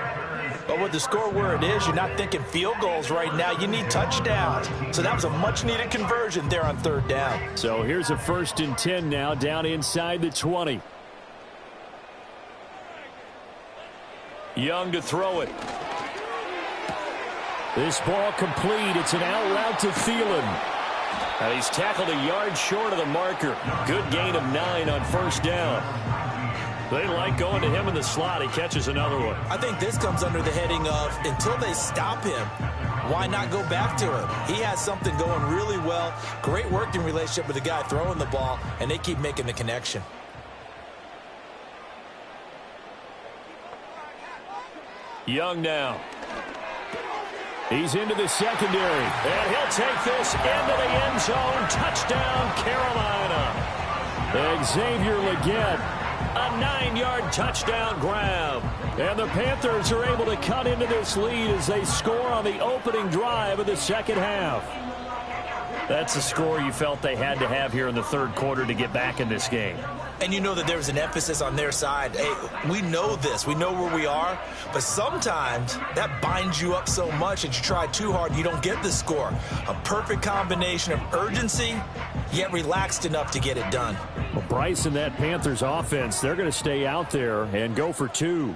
But with the score where it is, you're not thinking field goals right now. You need touchdowns. So that was a much-needed conversion there on 3rd down. So here's a 1st and 10 now down inside the 20. Young to throw it. This ball complete. It's an out route to Thielen. And he's tackled a yard short of the marker. Good gain of 9 on first down. They like going to him in the slot. He catches another one. I think this comes under the heading of until they stop him, why not go back to him? He has something going really well. Great working relationship with the guy throwing the ball, and they keep making the connection. Young now. He's into the secondary. And he'll take this into the end zone. Touchdown, Carolina. Xavier Legette, a 9-yard touchdown grab. And the Panthers are able to cut into this lead as they score on the opening drive of the second half. That's the score you felt they had to have here in the 3rd quarter to get back in this game. And you know that there's an emphasis on their side. Hey, we know this. We know where we are. But sometimes that binds you up so much that you try too hard, you don't get the score. A perfect combination of urgency, yet relaxed enough to get it done. Well, Bryce and that Panthers offense, they're going to stay out there and go for 2.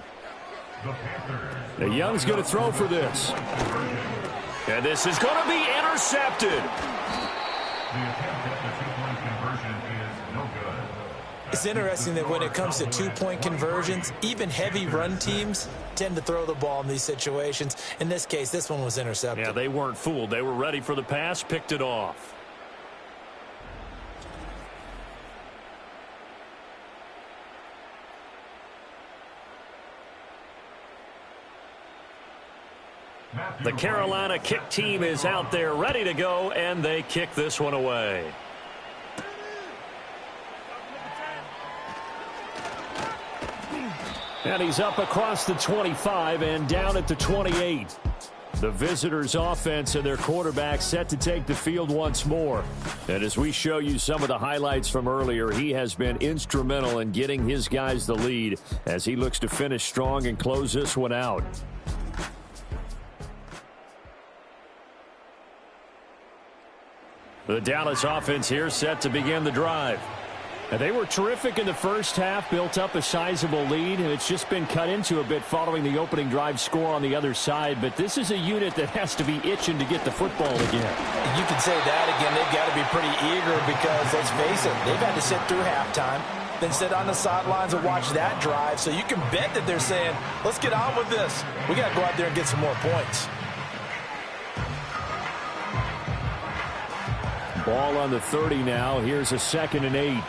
Now Young's going to throw for this. And this is going to be intercepted. It's interesting that when it comes to two-point conversions, even heavy run teams tend to throw the ball in these situations. In this case, this one was intercepted. Yeah, they weren't fooled. They were ready for the pass, picked it off. The Carolina kick team is out there ready to go, and they kick this one away. And he's up across the 25 and down at the 28. The visitors' offense and their quarterback set to take the field once more. And as we show you some of the highlights from earlier, he has been instrumental in getting his guys the lead as he looks to finish strong and close this one out. The Dallas offense here set to begin the drive. And they were terrific in the first half, built up a sizable lead, and it's just been cut into a bit following the opening drive score on the other side. But this is a unit that has to be itching to get the football again. You can say that again. They've got to be pretty eager because, let's face it, they've had to sit through halftime, then sit on the sidelines and watch that drive. So you can bet that they're saying, let's get on with this. We got to go out there and get some more points. Ball on the 30 now. Here's a 2nd and 8.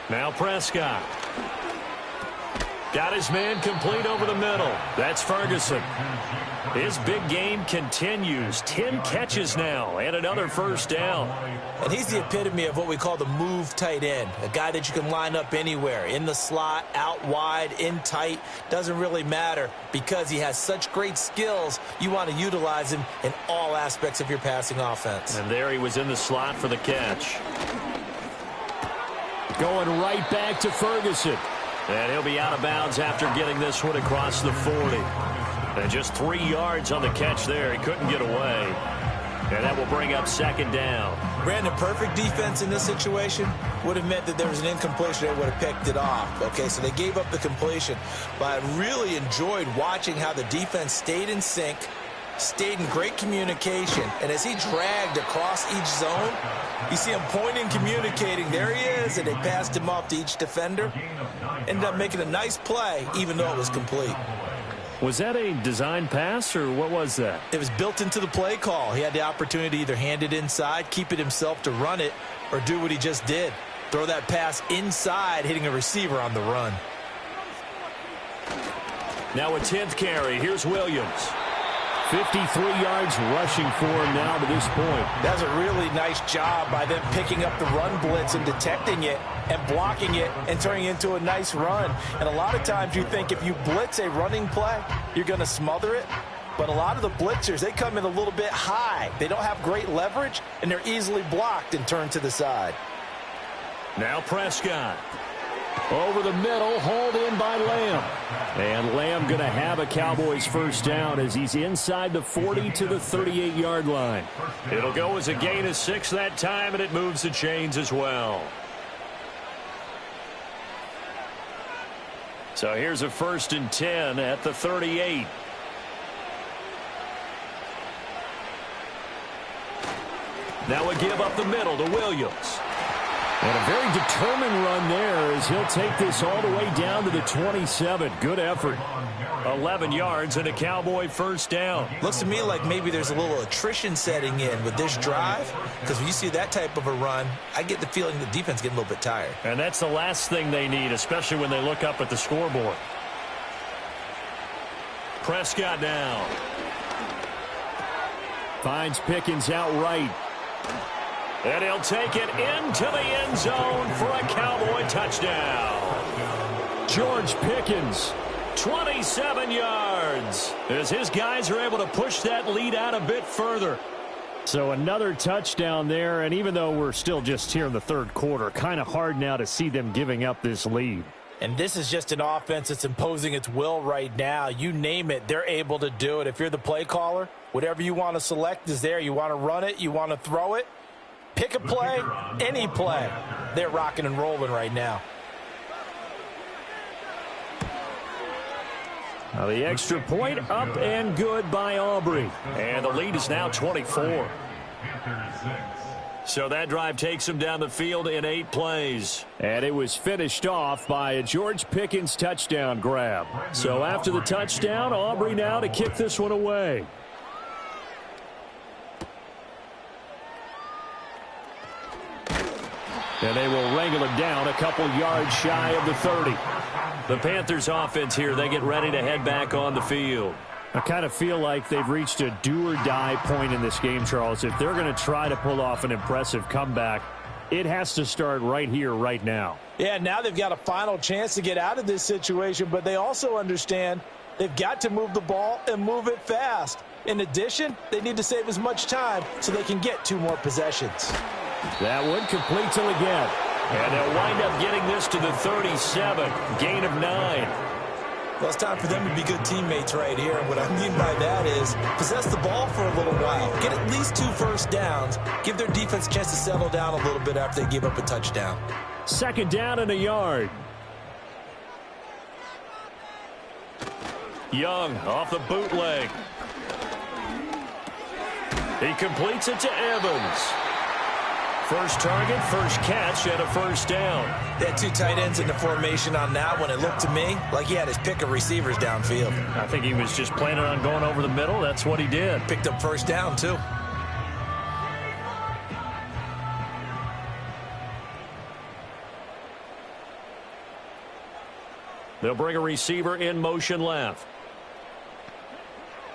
Now Prescott. Got his man complete over the middle. That's Ferguson. His big game continues. 10 catches now and another first down. And he's the epitome of what we call the move tight end. A guy that you can line up anywhere. In the slot, out wide, in tight. Doesn't really matter because he has such great skills. You want to utilize him in all aspects of your passing offense. And there he was in the slot for the catch. Going right back to Ferguson. And he'll be out of bounds after getting this one across the 40. And just 3 yards on the catch there. He couldn't get away. And that will bring up 2nd down. Brandon, perfect defense in this situation would have meant that there was an incompletion that would have picked it off. Okay, so they gave up the completion. But I really enjoyed watching how the defense stayed in sync, stayed in great communication, and as he dragged across each zone, you see him pointing, communicating. There he is, and they passed him off to each defender. Ended up making a nice play, even though it was complete. Was that a design pass, or what was that? It was built into the play call. He had the opportunity to either hand it inside, keep it himself to run it, or do what he just did. Throw that pass inside, hitting a receiver on the run. Now a 10th carry. Here's Williams. 53 yards rushing for him now to this point. That's a really nice job by them picking up the run blitz and detecting it and blocking it and turning it into a nice run. And a lot of times you think if you blitz a running play, you're going to smother it. But a lot of the blitzers, they come in a little bit high. They don't have great leverage, and they're easily blocked and turned to the side. Now Prescott. Over the middle, hauled in by Lamb. And Lamb going to have a Cowboys first down as he's inside the 40 to the 38-yard line. It'll go as a gain of 6 that time, and it moves the chains as well. So here's a 1st and 10 at the 38. Now a give up the middle to Williams. And a very determined run there as he'll take this all the way down to the 27. Good effort. 11 yards and a Cowboy first down. Looks to me like maybe there's a little attrition setting in with this drive, because when you see that type of a run, I get the feeling the defense getting a little bit tired. And that's the last thing they need, especially when they look up at the scoreboard. Prescott now. Finds Pickens out right. And he'll take it into the end zone for a Cowboy touchdown. George Pickens, 27 yards, as his guys are able to push that lead out a bit further. So another touchdown there, and even though we're still just here in the 3rd quarter, kind of hard now to see them giving up this lead. And this is just an offense that's imposing its will right now. You name it, they're able to do it. If you're the play caller, whatever you want to select is there. You want to run it, you want to throw it. Pick a play, any play. They're rocking and rolling right now. The extra point up and good by Aubrey. And the lead is now 24. So that drive takes him down the field in 8 plays. And it was finished off by a George Pickens touchdown grab. So after the touchdown, Aubrey now to kick this one away. And they will wrangle it down a couple yards shy of the 30. The Panthers offense here, they get ready to head back on the field. I kind of feel like they've reached a do-or-die point in this game, Charles. If they're going to try to pull off an impressive comeback, it has to start right here, right now. Yeah, now they've got a final chance to get out of this situation, but they also understand they've got to move the ball and move it fast. In addition, they need to save as much time so they can get 2 more possessions. That one complete till again. And they'll wind up getting this to the 37. Gain of 9. Well, it's time for them to be good teammates right here. And what I mean by that is possess the ball for a little while. Get at least 2 first downs. Give their defense a chance to settle down a little bit after they give up a touchdown. 2nd down and a yard. Young off the bootleg. He completes it to Evans. First target, first catch, and a first down. They had 2 tight ends in the formation on that one. It looked to me like he had his pick of receivers downfield. I think he was just planning on going over the middle. That's what he did. Picked up first down, too. They'll bring a receiver in motion left.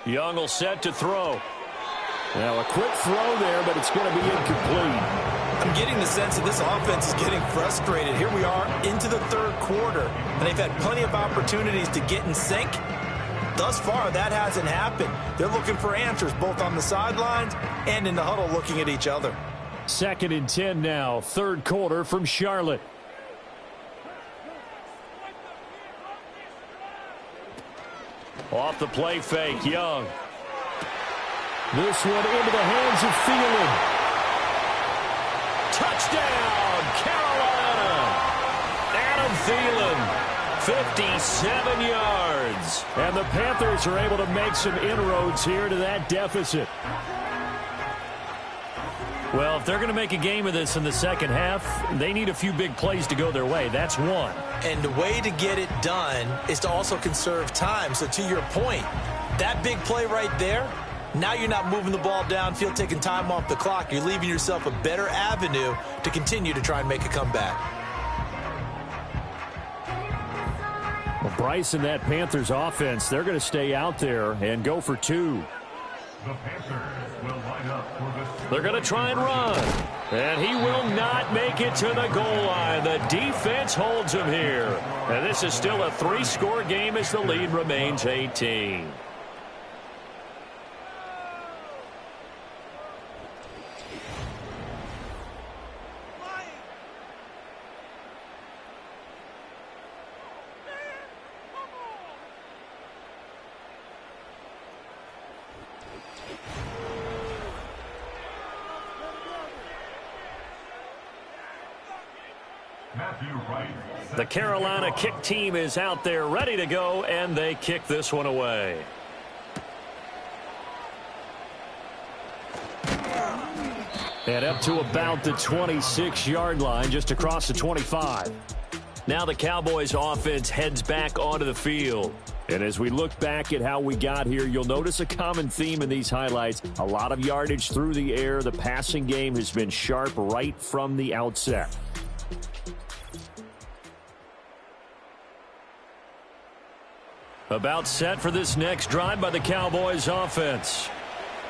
Young will set to throw. Now a quick throw there, but it's going to be incomplete. I'm getting the sense that this offense is getting frustrated. Here we are into the 3rd quarter, and they've had plenty of opportunities to get in sync. Thus far, that hasn't happened. They're looking for answers both on the sidelines and in the huddle looking at each other. 2nd and 10 now, 3rd quarter from Charlotte. Off the play fake, Young. This one into the hands of Thielen. Touchdown, Carolina! Adam Thielen, 57 yards. And the Panthers are able to make some inroads here to that deficit. Well, if they're going to make a game of this in the 2nd half, they need a few big plays to go their way. That's one. And the way to get it done is to also conserve time. So to your point, that big play right there, now you're not moving the ball downfield, taking time off the clock. You're leaving yourself a better avenue to continue to try and make a comeback. Well, Bryce and that Panthers offense, they're going to stay out there and go for 2. The Panthers will line up for the... They're going to try and run. And he will not make it to the goal line. The defense holds him here. And this is still a 3-score game as the lead remains 18. The Carolina kick team is out there ready to go, and they kick this one away. And up to about the 26-yard line, just across the 25. Now the Cowboys offense heads back onto the field. And as we look back at how we got here, you'll notice a common theme in these highlights. A lot of yardage through the air. The passing game has been sharp right from the outset. About set for this next drive by the Cowboys offense.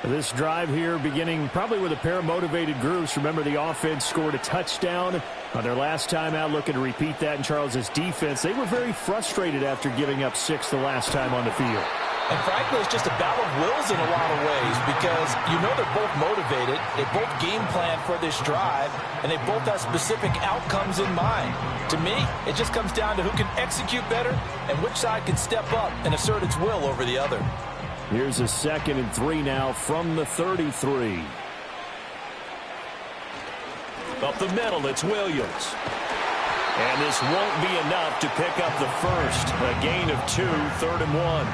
This drive here beginning probably with a pair of motivated groups. Remember, the offense scored a touchdown on their last time out. Looking to repeat that in Charles's defense. They were very frustrated after giving up 6 the last time on the field. And frankly, it's just a battle of wills in a lot of ways because you know they're both motivated. They both game plan for this drive, and they both have specific outcomes in mind. To me, it just comes down to who can execute better and which side can step up and assert its will over the other. Here's a 2nd and 3 now from the 33. Up the middle, it's Williams. And this won't be enough to pick up the first. A gain of 2, 3rd and 1.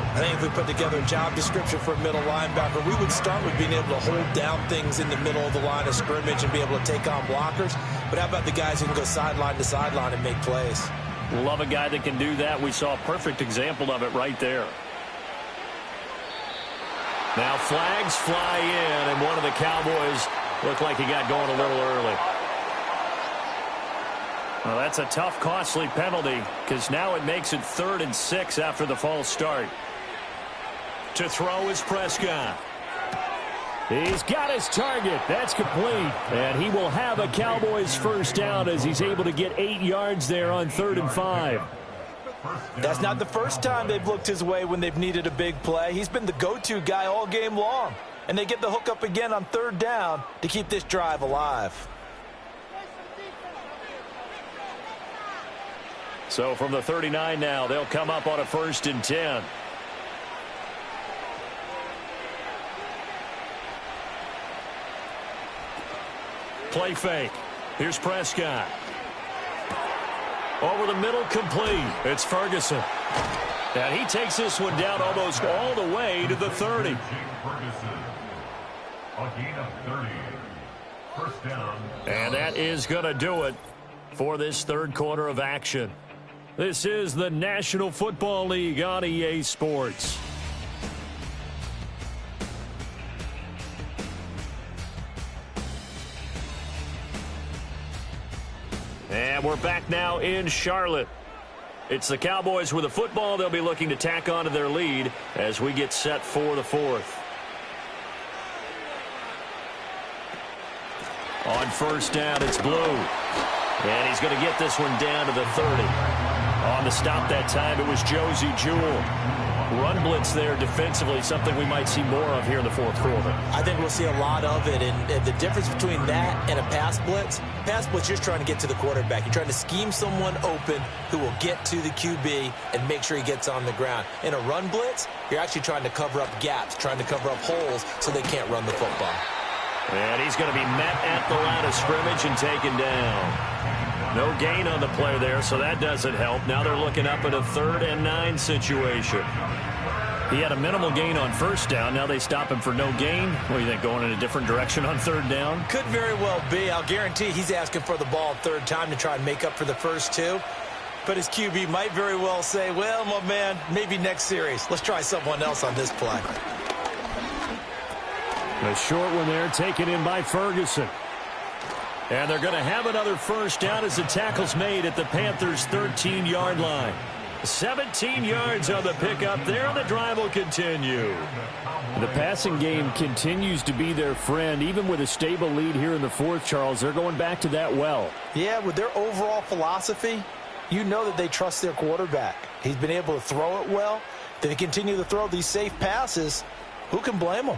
I think if we put together a job description for a middle linebacker, we would start with being able to hold down things in the middle of the line of scrimmage and be able to take on blockers. But how about the guys who can go sideline to sideline and make plays? Love a guy that can do that. We saw a perfect example of it right there. Now flags fly in, and one of the Cowboys looked like he got going a little early. Well, that's a tough, costly penalty because now it makes it 3rd and 6 after the false start. To throw is Prescott. He's got his target. That's complete. And he will have a Cowboys first down as he's able to get 8 yards there on 3rd and 5. That's not the first time they've looked his way when they've needed a big play. He's been the go-to guy all game long. And they get the hook up again on 3rd down to keep this drive alive. So from the 39 now, they'll come up on a 1st and 10. Play fake. Here's Prescott. Over the middle, complete. It's Ferguson. And he takes this one down almost all the way to the 30. A gain of 30. First down. And that is going to do it for this 3rd quarter of action. This is the National Football League on EA Sports. And we're back now in Charlotte. It's the Cowboys with the football. They'll be looking to tack on to their lead as we get set for the 4th. On 1st down, it's Blue. And he's going to get this one down to the 30. On the stop that time, it was Josie Jewell. Run blitz there defensively, something we might see more of here in the 4th quarter. I think we'll see a lot of it, and the difference between that and a pass blitz, you're just trying to get to the quarterback. You're trying to scheme someone open who will get to the QB and make sure he gets on the ground. In a run blitz, you're actually trying to cover up gaps, trying to cover up holes so they can't run the football. And he's going to be met at the line of scrimmage and taken down. No gain on the play there, so that doesn't help. Now they're looking up at a 3rd and 9 situation. He had a minimal gain on 1st down. Now they stop him for no gain. What do you think, going in a different direction on 3rd down? Could very well be. I'll guarantee he's asking for the ball 3rd time to try and make up for the first 2. But his QB might very well say, well, my man, maybe next series. Let's try someone else on this play. A short one there taken in by Ferguson. And they're going to have another first down as the tackle's made at the Panthers' 13-yard line. 17 yards on the pickup there, and the drive will continue. The passing game continues to be their friend. Even with a stable lead here in the 4th, Charles, they're going back to that well. Yeah, with their overall philosophy, you know that they trust their quarterback. He's been able to throw it well. They continue to throw these safe passes. Who can blame them?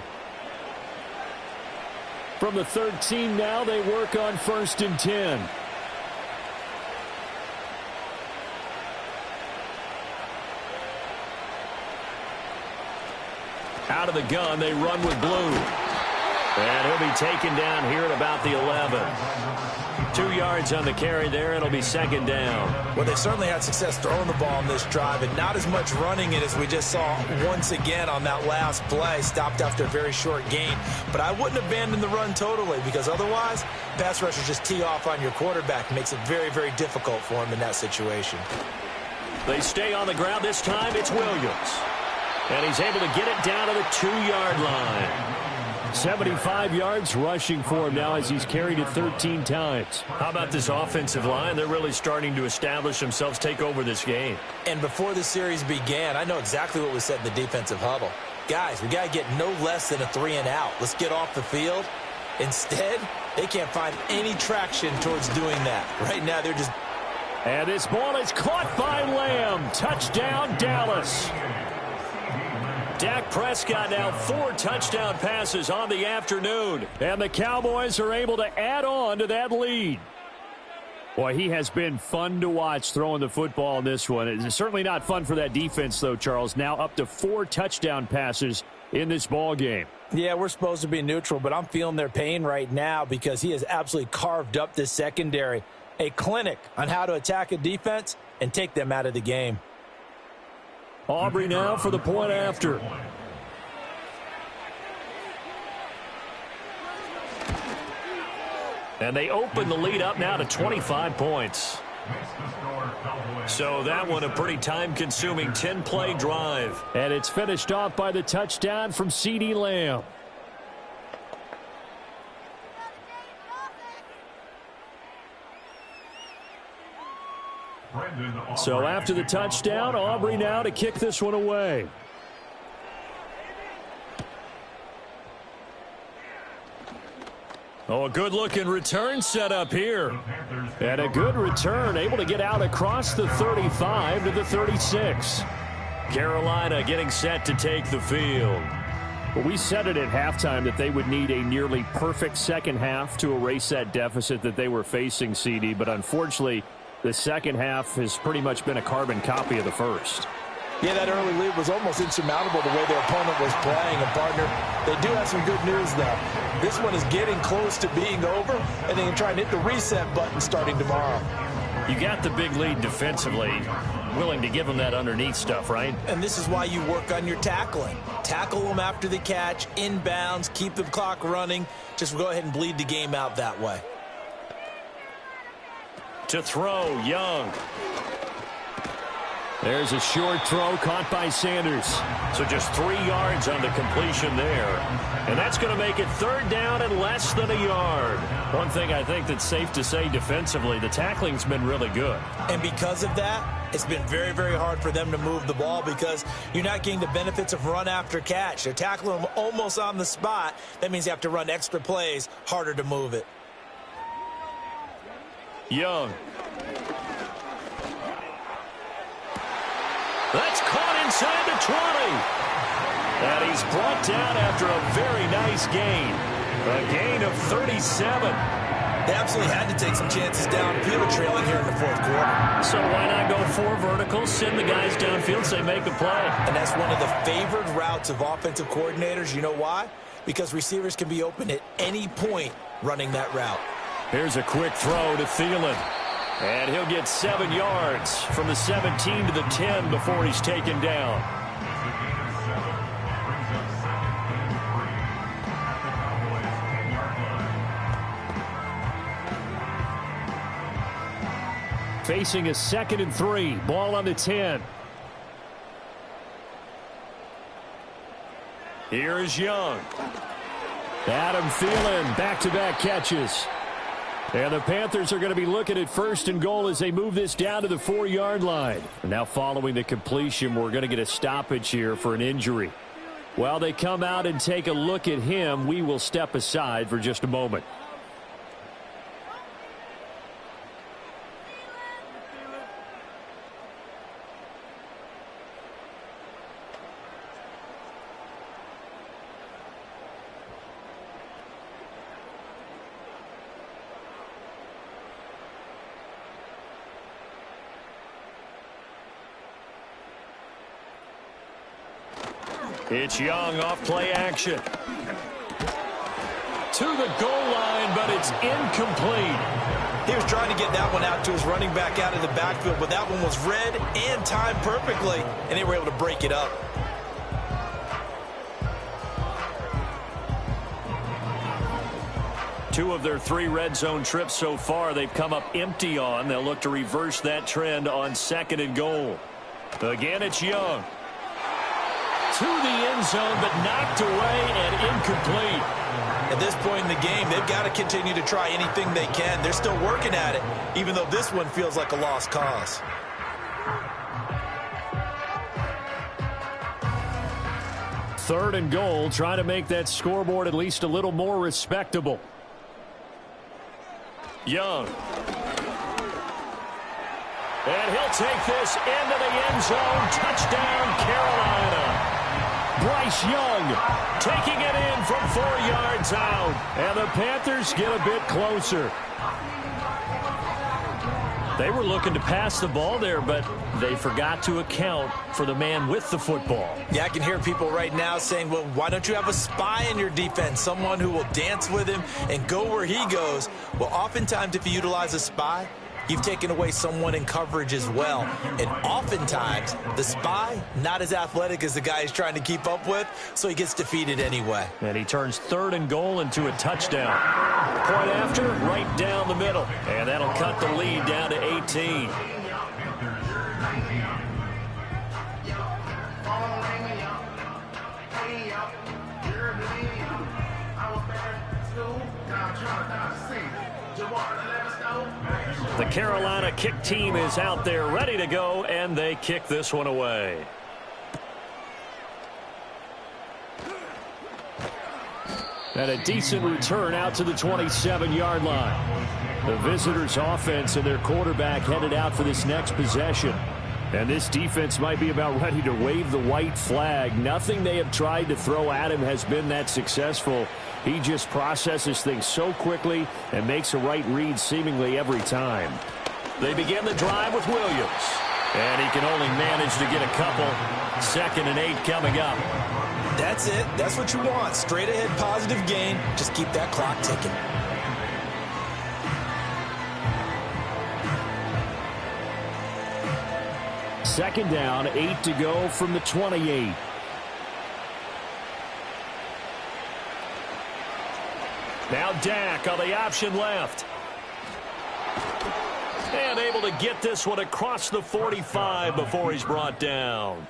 From the 13 now, they work on 1st and 10. Out of the gun, they run with Blue. And he'll be taken down here at about the 11. 2 yards on the carry there. It'll be 2nd down. Well, they certainly had success throwing the ball on this drive, and not as much running it as we just saw once again on that last play. Stopped after a very short gain. But I wouldn't abandon the run totally, because otherwise, pass rushers just tee off on your quarterback. It makes it very, very difficult for him in that situation. They stay on the ground. This time it's Williams. And he's able to get it down to the 2-yard line. 75 yards rushing for him now as he's carried it 13 times. How about this offensive line? They're really starting to establish themselves, take over this game. And before the series began, I know exactly what was said in the defensive huddle. Guys, we got to get no less than a 3-and-out. Let's get off the field. Instead, they can't find any traction towards doing that. Right now, they're just... And this ball is caught by Lamb. Touchdown, Dallas. Dak Prescott now 4 touchdown passes on the afternoon. And the Cowboys are able to add on to that lead. Boy, he has been fun to watch throwing the football in this one. It's certainly not fun for that defense, though, Charles. Now up to 4 touchdown passes in this ball game. Yeah, we're supposed to be neutral, but I'm feeling their pain right now because he has absolutely carved up this secondary. A clinic on how to attack a defense and take them out of the game. Aubrey now for the point after. And they open the lead up now to 25 points. So that one a pretty time-consuming 10-play drive. And it's finished off by the touchdown from CeeDee Lamb. So after the touchdown, Aubrey now to kick this one away. Oh, a good-looking return set up here. And a good return, able to get out across the 35 to the 36. Carolina getting set to take the field. Well, we said it at halftime that they would need a nearly perfect second half to erase that deficit that they were facing, CD. But unfortunately, the second half has pretty much been a carbon copy of the first. Yeah, that early lead was almost insurmountable the way their opponent was playing. And, partner, they do have some good news, though. This one is getting close to being over, and they can try and hit the reset button starting tomorrow. You got the big lead defensively, willing to give them that underneath stuff, right? And this is why you work on your tackling. Tackle them after the catch, inbounds, keep the clock running. Just go ahead and bleed the game out that way. To throw, Young. There's a short throw caught by Sanders. So just 3 yards on the completion there. And that's going to make it third down and less than a yard. One thing I think that's safe to say defensively, the tackling's been really good. And because of that, it's been very, very hard for them to move the ball because you're not getting the benefits of run after catch. They're tackling them almost on the spot. That means you have to run extra plays, harder to move it. Young. That's caught inside the 20. And he's brought down after a very nice gain. A gain of 37. They absolutely had to take some chances downfield trailing here in the fourth quarter. So why not go 4 verticals, send the guys downfield, say make a play. And that's one of the favored routes of offensive coordinators. You know why? Because receivers can be open at any point running that route. Here's a quick throw to Thielen. And he'll get 7 yards from the 17 to the 10 before he's taken down. Facing a 2nd and 3. Ball on the 10. Here is Young. Adam Thielen, back-to-back catches. And the Panthers are going to be looking at 1st and goal as they move this down to the 4-yard line. Now following the completion, we're going to get a stoppage here for an injury. While they come out and take a look at him, we will step aside for just a moment. It's Young off play action. To the goal line, but it's incomplete. He was trying to get that one out to his running back out of the backfield, but that one was read and timed perfectly, and they were able to break it up. Two of their 3 red zone trips so far, they've come up empty on. They'll look to reverse that trend on 2nd and goal. Again, it's Young. To the end zone, but knocked away and incomplete. At this point in the game, they've got to continue to try anything they can. They're still working at it, even though this one feels like a lost cause. Third and goal, trying to make that scoreboard at least a little more respectable. Young. And he'll take this into the end zone. Touchdown, Carolina. Bryce Young taking it in from 4 yards out. And the Panthers get a bit closer. They were looking to pass the ball there, but they forgot to account for the man with the football. Yeah, I can hear people right now saying, well, why don't you have a spy in your defense, someone who will dance with him and go where he goes? Well, oftentimes if you utilize a spy, you've taken away someone in coverage as well. And oftentimes, the spy, not as athletic as the guy he's trying to keep up with, so he gets defeated anyway. And he turns 3rd and goal into a touchdown. Point after, right down the middle. And that'll cut the lead down to 18. The Carolina kick team is out there ready to go, and they kick this one away. And a decent return out to the 27-yard line. The visitors' offense and their quarterback headed out for this next possession. And this defense might be about ready to wave the white flag. Nothing they have tried to throw at him has been that successful. He just processes things so quickly and makes a right read seemingly every time. They begin the drive with Williams. And he can only manage to get a couple. 2nd and 8 coming up. That's it. That's what you want. Straight ahead positive gain. Just keep that clock ticking. Second down, 8 to go from the 28. Now Dak on the option left. And able to get this one across the 45 before he's brought down.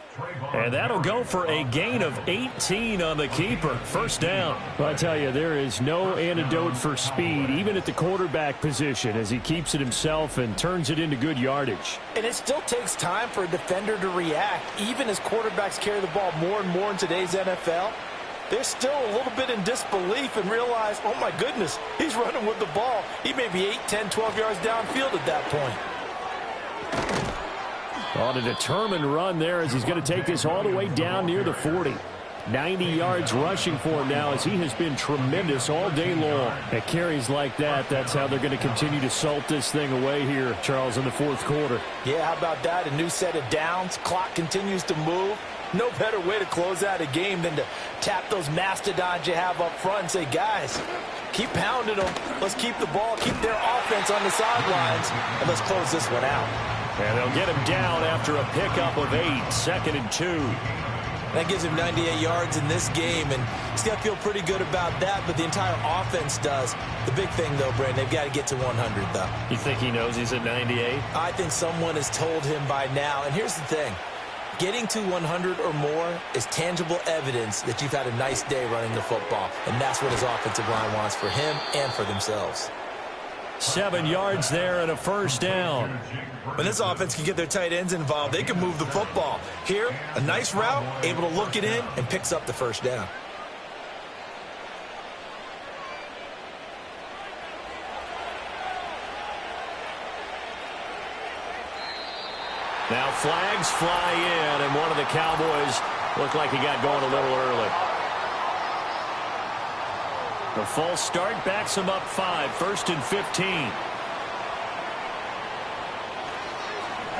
And that'll go for a gain of 18 on the keeper. First down. Well, I tell you, there is no antidote for speed, even at the quarterback position, as he keeps it himself and turns it into good yardage. And it still takes time for a defender to react, even as quarterbacks carry the ball more and more in today's NFL. They're still a little bit in disbelief and realize, oh my goodness, he's running with the ball. He may be 8, 10, 12 yards downfield at that point. On a determined run there as he's going to take this all the way down near the 40. 90 yards rushing for him now as he has been tremendous all day long. At carries like that, that's how they're going to continue to salt this thing away here, Charles, in the 4th quarter. Yeah, how about that? A new set of downs. Clock continues to move. No better way to close out a game than to tap those mastodons you have up front and say, guys, keep pounding them. Let's keep the ball, keep their offense on the sidelines, and let's close this one out. And they'll get him down after a pickup of 8, 2nd and 2. That gives him 98 yards in this game, and he's got to feel pretty good about that, but the entire offense does. The big thing, though, Brandon, they've got to get to 100, though. You think he knows he's at 98? I think someone has told him by now, and here's the thing. Getting to 100 or more is tangible evidence that you've had a nice day running the football, and that's what his offensive line wants for him and for themselves. 7 yards there and a first down. When this offense can get their tight ends involved, they can move the football. Here, a nice route, able to look it in, and picks up the first down. Now flags fly in, and one of the Cowboys looked like he got going a little early. The false start backs him up 5, 1st and 15.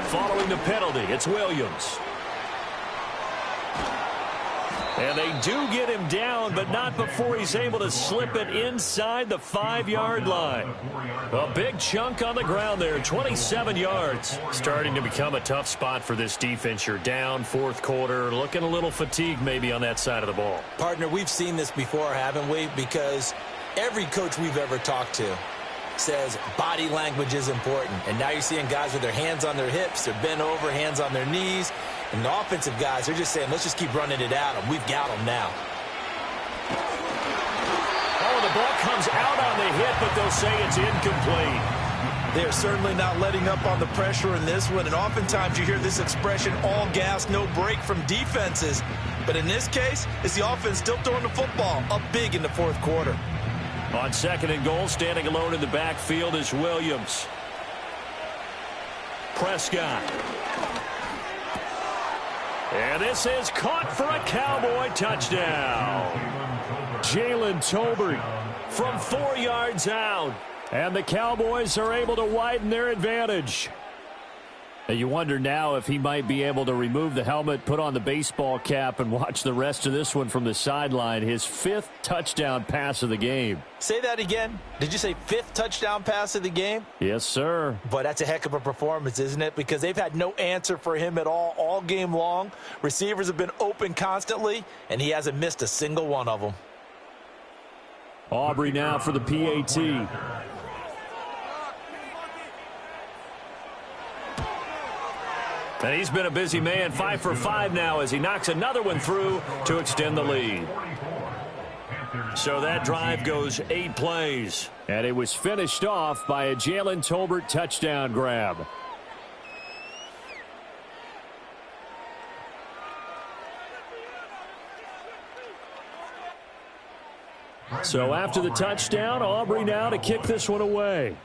Following the penalty, it's Williams. And they do get him down, but not before he's able to slip it inside the 5-yard line. A big chunk on the ground there, 27 yards. Starting to become a tough spot for this defense. You're down 4th quarter, looking a little fatigued maybe on that side of the ball. Partner, we've seen this before, haven't we? Because every coach we've ever talked to says body language is important. And now you're seeing guys with their hands on their hips, they're bent over, hands on their knees. And the offensive guys, they're just saying, let's just keep running it at them. We've got them now. Oh, the ball comes out on the hit, but they'll say it's incomplete. They're certainly not letting up on the pressure in this one. And oftentimes you hear this expression, all gas, no break from defenses. But in this case, it's the offense still throwing the football up big in the 4th quarter. On 2nd and goal, standing alone in the backfield is Williams. Prescott. And this is caught for a Cowboy touchdown. Jalen Tolbert from 4 yards out. And the Cowboys are able to widen their advantage. You wonder now if he might be able to remove the helmet, put on the baseball cap, and watch the rest of this one from the sideline. His 5th touchdown pass of the game. Say that again. Did you say 5th touchdown pass of the game? Yes, sir. But that's a heck of a performance, isn't it? Because they've had no answer for him at all game long. Receivers have been open constantly, and he hasn't missed a single one of them. Aubrey now for the PAT. And he's been a busy man, 5 for 5 now as he knocks another one through to extend the lead. So that drive goes 8 plays. And it was finished off by a Jalen Tolbert touchdown grab. So after the touchdown, Aubrey now to kick this one away.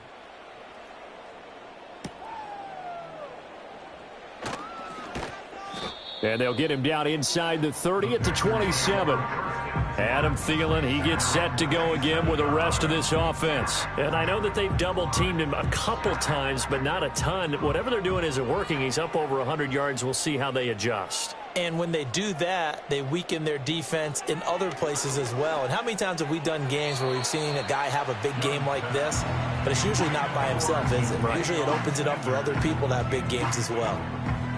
And they'll get him down inside the 30 at the 27. Adam Thielen, he gets set to go again with the rest of this offense. And I know that they've double-teamed him a couple times, but not a ton. Whatever they're doing isn't working. He's up over 100 yards. We'll see how they adjust. And when they do that, they weaken their defense in other places as well. And how many times have we done games where we've seen a guy have a big game like this? But it's usually not by himself, is it? Right. Usually it opens it up for other people to have big games as well.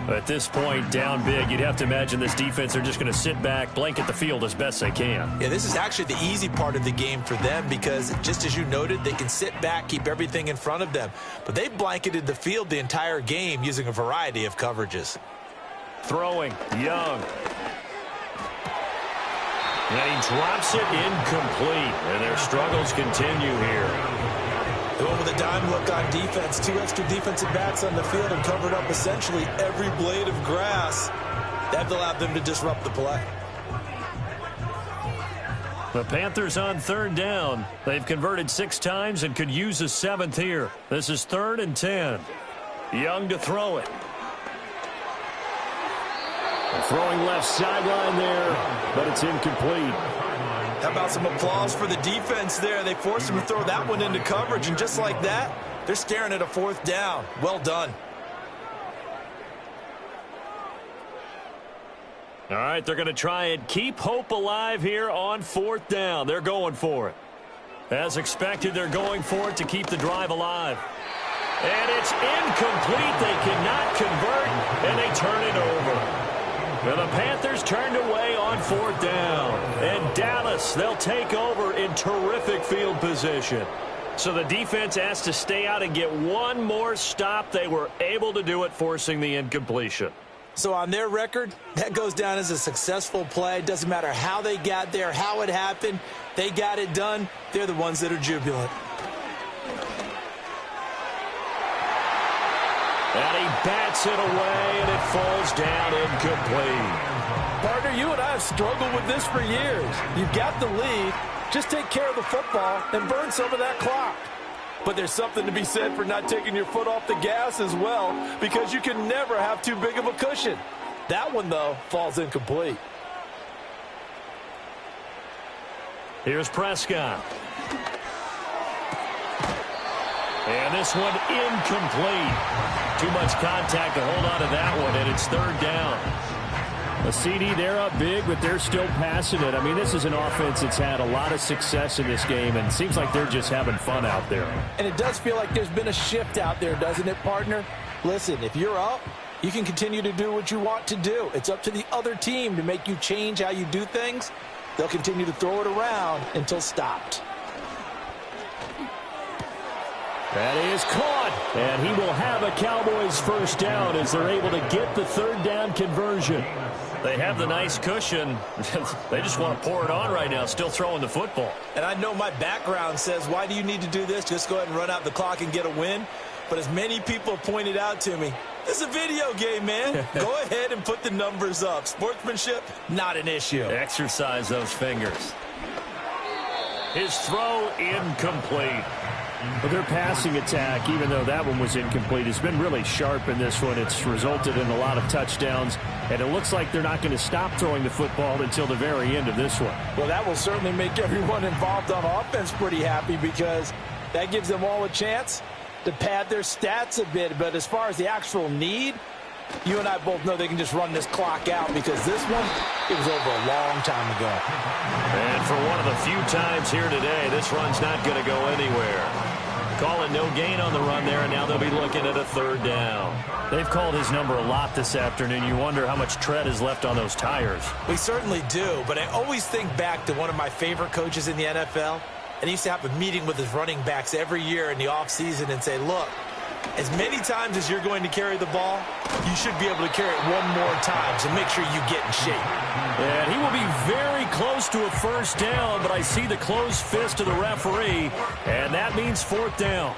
At this point, down big, you'd have to imagine this defense are just going to sit back, blanket the field as best they can. Yeah, this is actually the easy part of the game for them because, just as you noted, they can sit back, keep everything in front of them. But they blanketed the field the entire game using a variety of coverages. Throwing, Young. And he drops it incomplete, and their struggles continue here. Going with a dime look on defense, 2 extra defensive backs on the field and covered up essentially every blade of grass. That allowed them to disrupt the play. The Panthers on 3rd down. They've converted 6 times and could use a 7th here. This is 3rd and 10. Young to throw it. Throwing left sideline there, but it's incomplete. How about some applause for the defense there? They forced him to throw that one into coverage, and just like that, they're staring at a 4th down. Well done. All right, they're going to try and keep hope alive here on 4th down. They're going for it. As expected, they're going for it to keep the drive alive. And it's incomplete. They cannot convert, and they turn it over. And the Panthers turned away on 4th down. And Dallas, they'll take over in terrific field position. So the defense has to stay out and get one more stop. They were able to do it, forcing the incompletion. So on their record, that goes down as a successful play. Doesn't matter how they got there, how it happened. They got it done. They're the ones that are jubilant. And he bats it away, and it falls down incomplete. Partner, you and I have struggled with this for years. You've got the lead. Just take care of the football and burn some of that clock. But there's something to be said for not taking your foot off the gas as well, because you can never have too big of a cushion. That one, though, falls incomplete. Here's Prescott. And this one incomplete. Too much contact to hold on to that one, and it's 3rd down. A CD, they're up big, but they're still passing it. I mean, this is an offense that's had a lot of success in this game, and it seems like they're just having fun out there. And it does feel like there's been a shift out there, doesn't it, partner? Listen, if you're up, you can continue to do what you want to do. It's up to the other team to make you change how you do things. They'll continue to throw it around until stopped. That is caught, and he will have a Cowboys 1st down as they're able to get the 3rd down conversion. They have the nice cushion. They just want to pour it on right now, still throwing the football. And I know my background says, why do you need to do this? Just go ahead and run out the clock and get a win. But as many people pointed out to me, this is a video game, man. Go ahead and put the numbers up. Sportsmanship, not an issue. Exercise those fingers. His throw incomplete. But their passing attack, even though that one was incomplete, has been really sharp in this one. It's resulted in a lot of touchdowns, and it looks like they're not going to stop throwing the football until the very end of this one. Well, that will certainly make everyone involved on offense pretty happy because that gives them all a chance to pad their stats a bit. But as far as the actual need, you and I both know they can just run this clock out because this one, it was over a long time ago. And for one of the few times here today, this run's not going to go anywhere. Calling no gain on the run there, and now they'll be looking at a third down. They've called his number a lot this afternoon. You wonder how much tread is left on those tires. We certainly do, but I always think back to one of my favorite coaches in the NFL, and he used to have a meeting with his running backs every year in the offseason and say, look, as many times as you're going to carry the ball, you should be able to carry it one more time, so make sure you get in shape. And he will be very close to a first down, but I see the closed fist of the referee, and that means fourth down.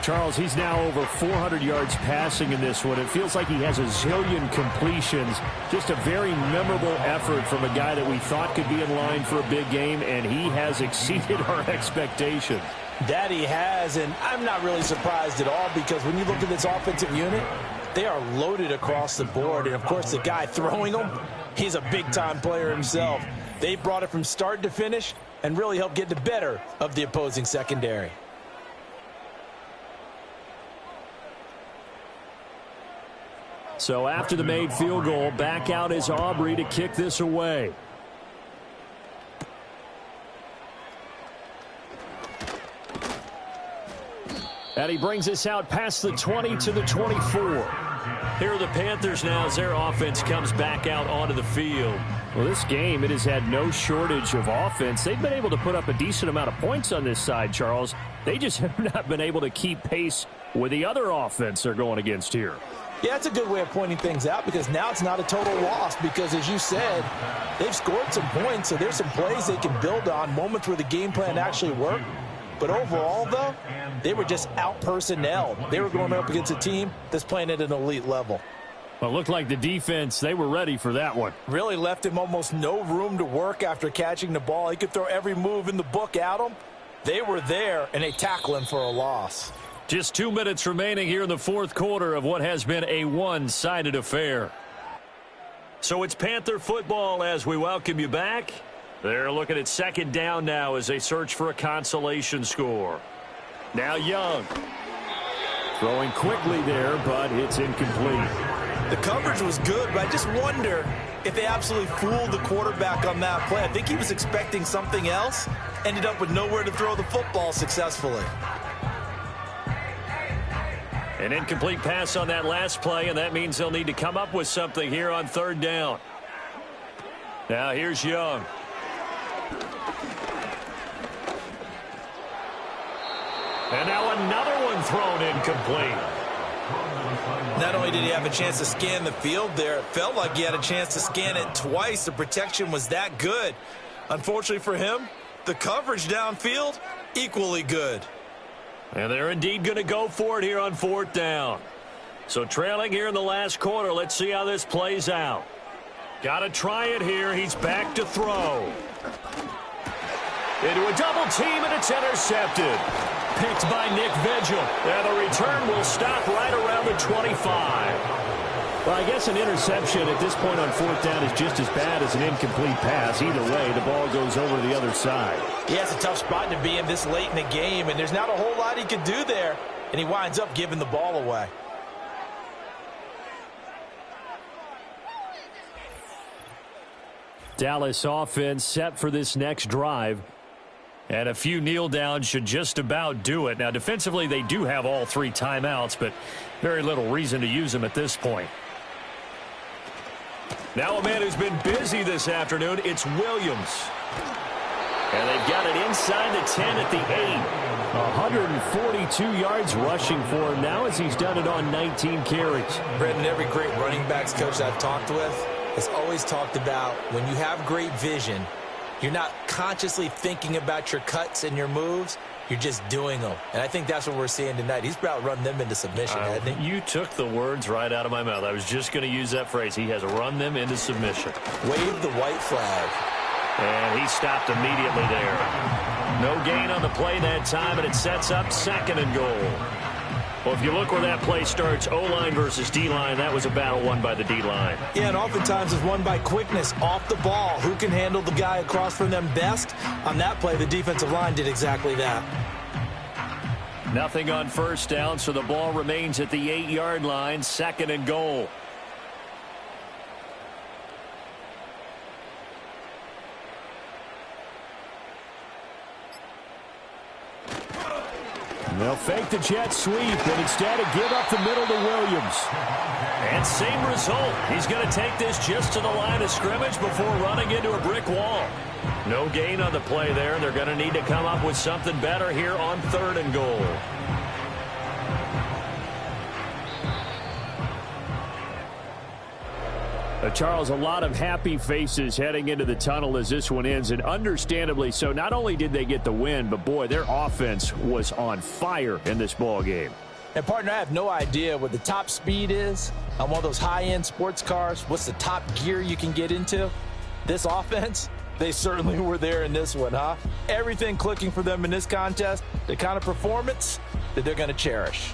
Charles, he's now over 400 yards passing in this one. It feels like he has a zillion completions. Just a very memorable effort from a guy that we thought could be in line for a big game, and he has exceeded our expectations. That he has, and I'm not really surprised at all because when you look at this offensive unit, they are loaded across the board. And, of course, the guy throwing them, he's a big-time player himself. They brought it from start to finish and really helped get the better of the opposing secondary. So after the made field goal, back out is Aubrey to kick this away. And he brings us out past the 20 to the 24. Here are the Panthers now as their offense comes back out onto the field. Well, this game, it has had no shortage of offense. They've been able to put up a decent amount of points on this side, Charles. They just have not been able to keep pace with the other offense they're going against here. Yeah, that's a good way of pointing things out because now it's not a total loss because, as you said, they've scored some points, so there's some plays they can build on, moments where the game plan actually worked. But overall, though, they were just out-personnelled. They were going up against a team that's playing at an elite level. Well, it looked like the defense, they were ready for that one. Really left him almost no room to work after catching the ball. He could throw every move in the book at him. They were there, and they tackle him for a loss. Just 2 minutes remaining here in the fourth quarter of what has been a one-sided affair. So it's Panther football as we welcome you back. They're looking at second down now as they search for a consolation score. Now Young. Throwing quickly there, but it's incomplete. The coverage was good, but I just wonder if they absolutely fooled the quarterback on that play. I think he was expecting something else, ended up with nowhere to throw the football successfully. An incomplete pass on that last play, and that means they'll need to come up with something here on third down. Now here's Young. And now another one thrown incomplete. Not only did he have a chance to scan the field there, it felt like he had a chance to scan it twice. The protection was that good. Unfortunately for him, the coverage downfield, equally good. And they're indeed going to go for it here on fourth down. So trailing here in the last quarter, let's see how this plays out. Got to try it here. He's back to throw. Into a double team, and it's intercepted. Picked by Nick Vigil. And the return will stop right around the 25. Well, I guess an interception at this point on fourth down is just as bad as an incomplete pass. Either way, the ball goes over to the other side. Yeah, it's a tough spot to be in this late in the game, and there's not a whole lot he could do there, and he winds up giving the ball away. Dallas offense set for this next drive. And a few kneel downs should just about do it. Now, defensively, they do have all three timeouts, but very little reason to use them at this point. Now a man who's been busy this afternoon, it's Williams. And they've got it inside the 10 at the 8. 142 yards rushing for him now as he's done it on 19 carries. Brendan, every great running backs coach I've talked with has always talked about when you have great vision, you're not consciously thinking about your cuts and your moves. You're just doing them. And I think that's what we're seeing tonight. He's about run them into submission, hasn't he? You took the words right out of my mouth. I was just going to use that phrase. He has run them into submission. Wave the white flag. And he stopped immediately there. No gain on the play that time, and it sets up second and goal. Well, if you look where that play starts, O-line versus D-line, that was a battle won by the D-line. Yeah, and oftentimes it's won by quickness off the ball. Who can handle the guy across from them best? On that play, the defensive line did exactly that. Nothing on first down, so the ball remains at the 8-yard line, 2nd and goal. They'll fake the jet sweep and instead give up the middle to Williams. And same result. He's going to take this just to the line of scrimmage before running into a brick wall. No gain on the play there. They're going to need to come up with something better here on 3rd and goal. Charles, a lot of happy faces heading into the tunnel as this one ends, and understandably so. Not only did they get the win, but boy, their offense was on fire in this ball game. And partner, I have no idea what the top speed is on one of those high-end sports cars. What's the top gear you can get into? This offense, they certainly were there in this one, huh? Everything clicking for them in this contest, the kind of performance that they're going to cherish.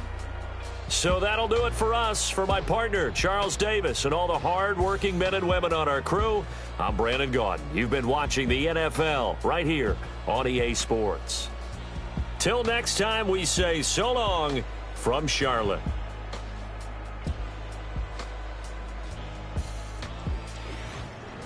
So that'll do it for us. For my partner, Charles Davis, and all the hard-working men and women on our crew, I'm Brandon Gaudin. You've been watching the NFL right here on EA Sports. Till next time, we say so long from Charlotte.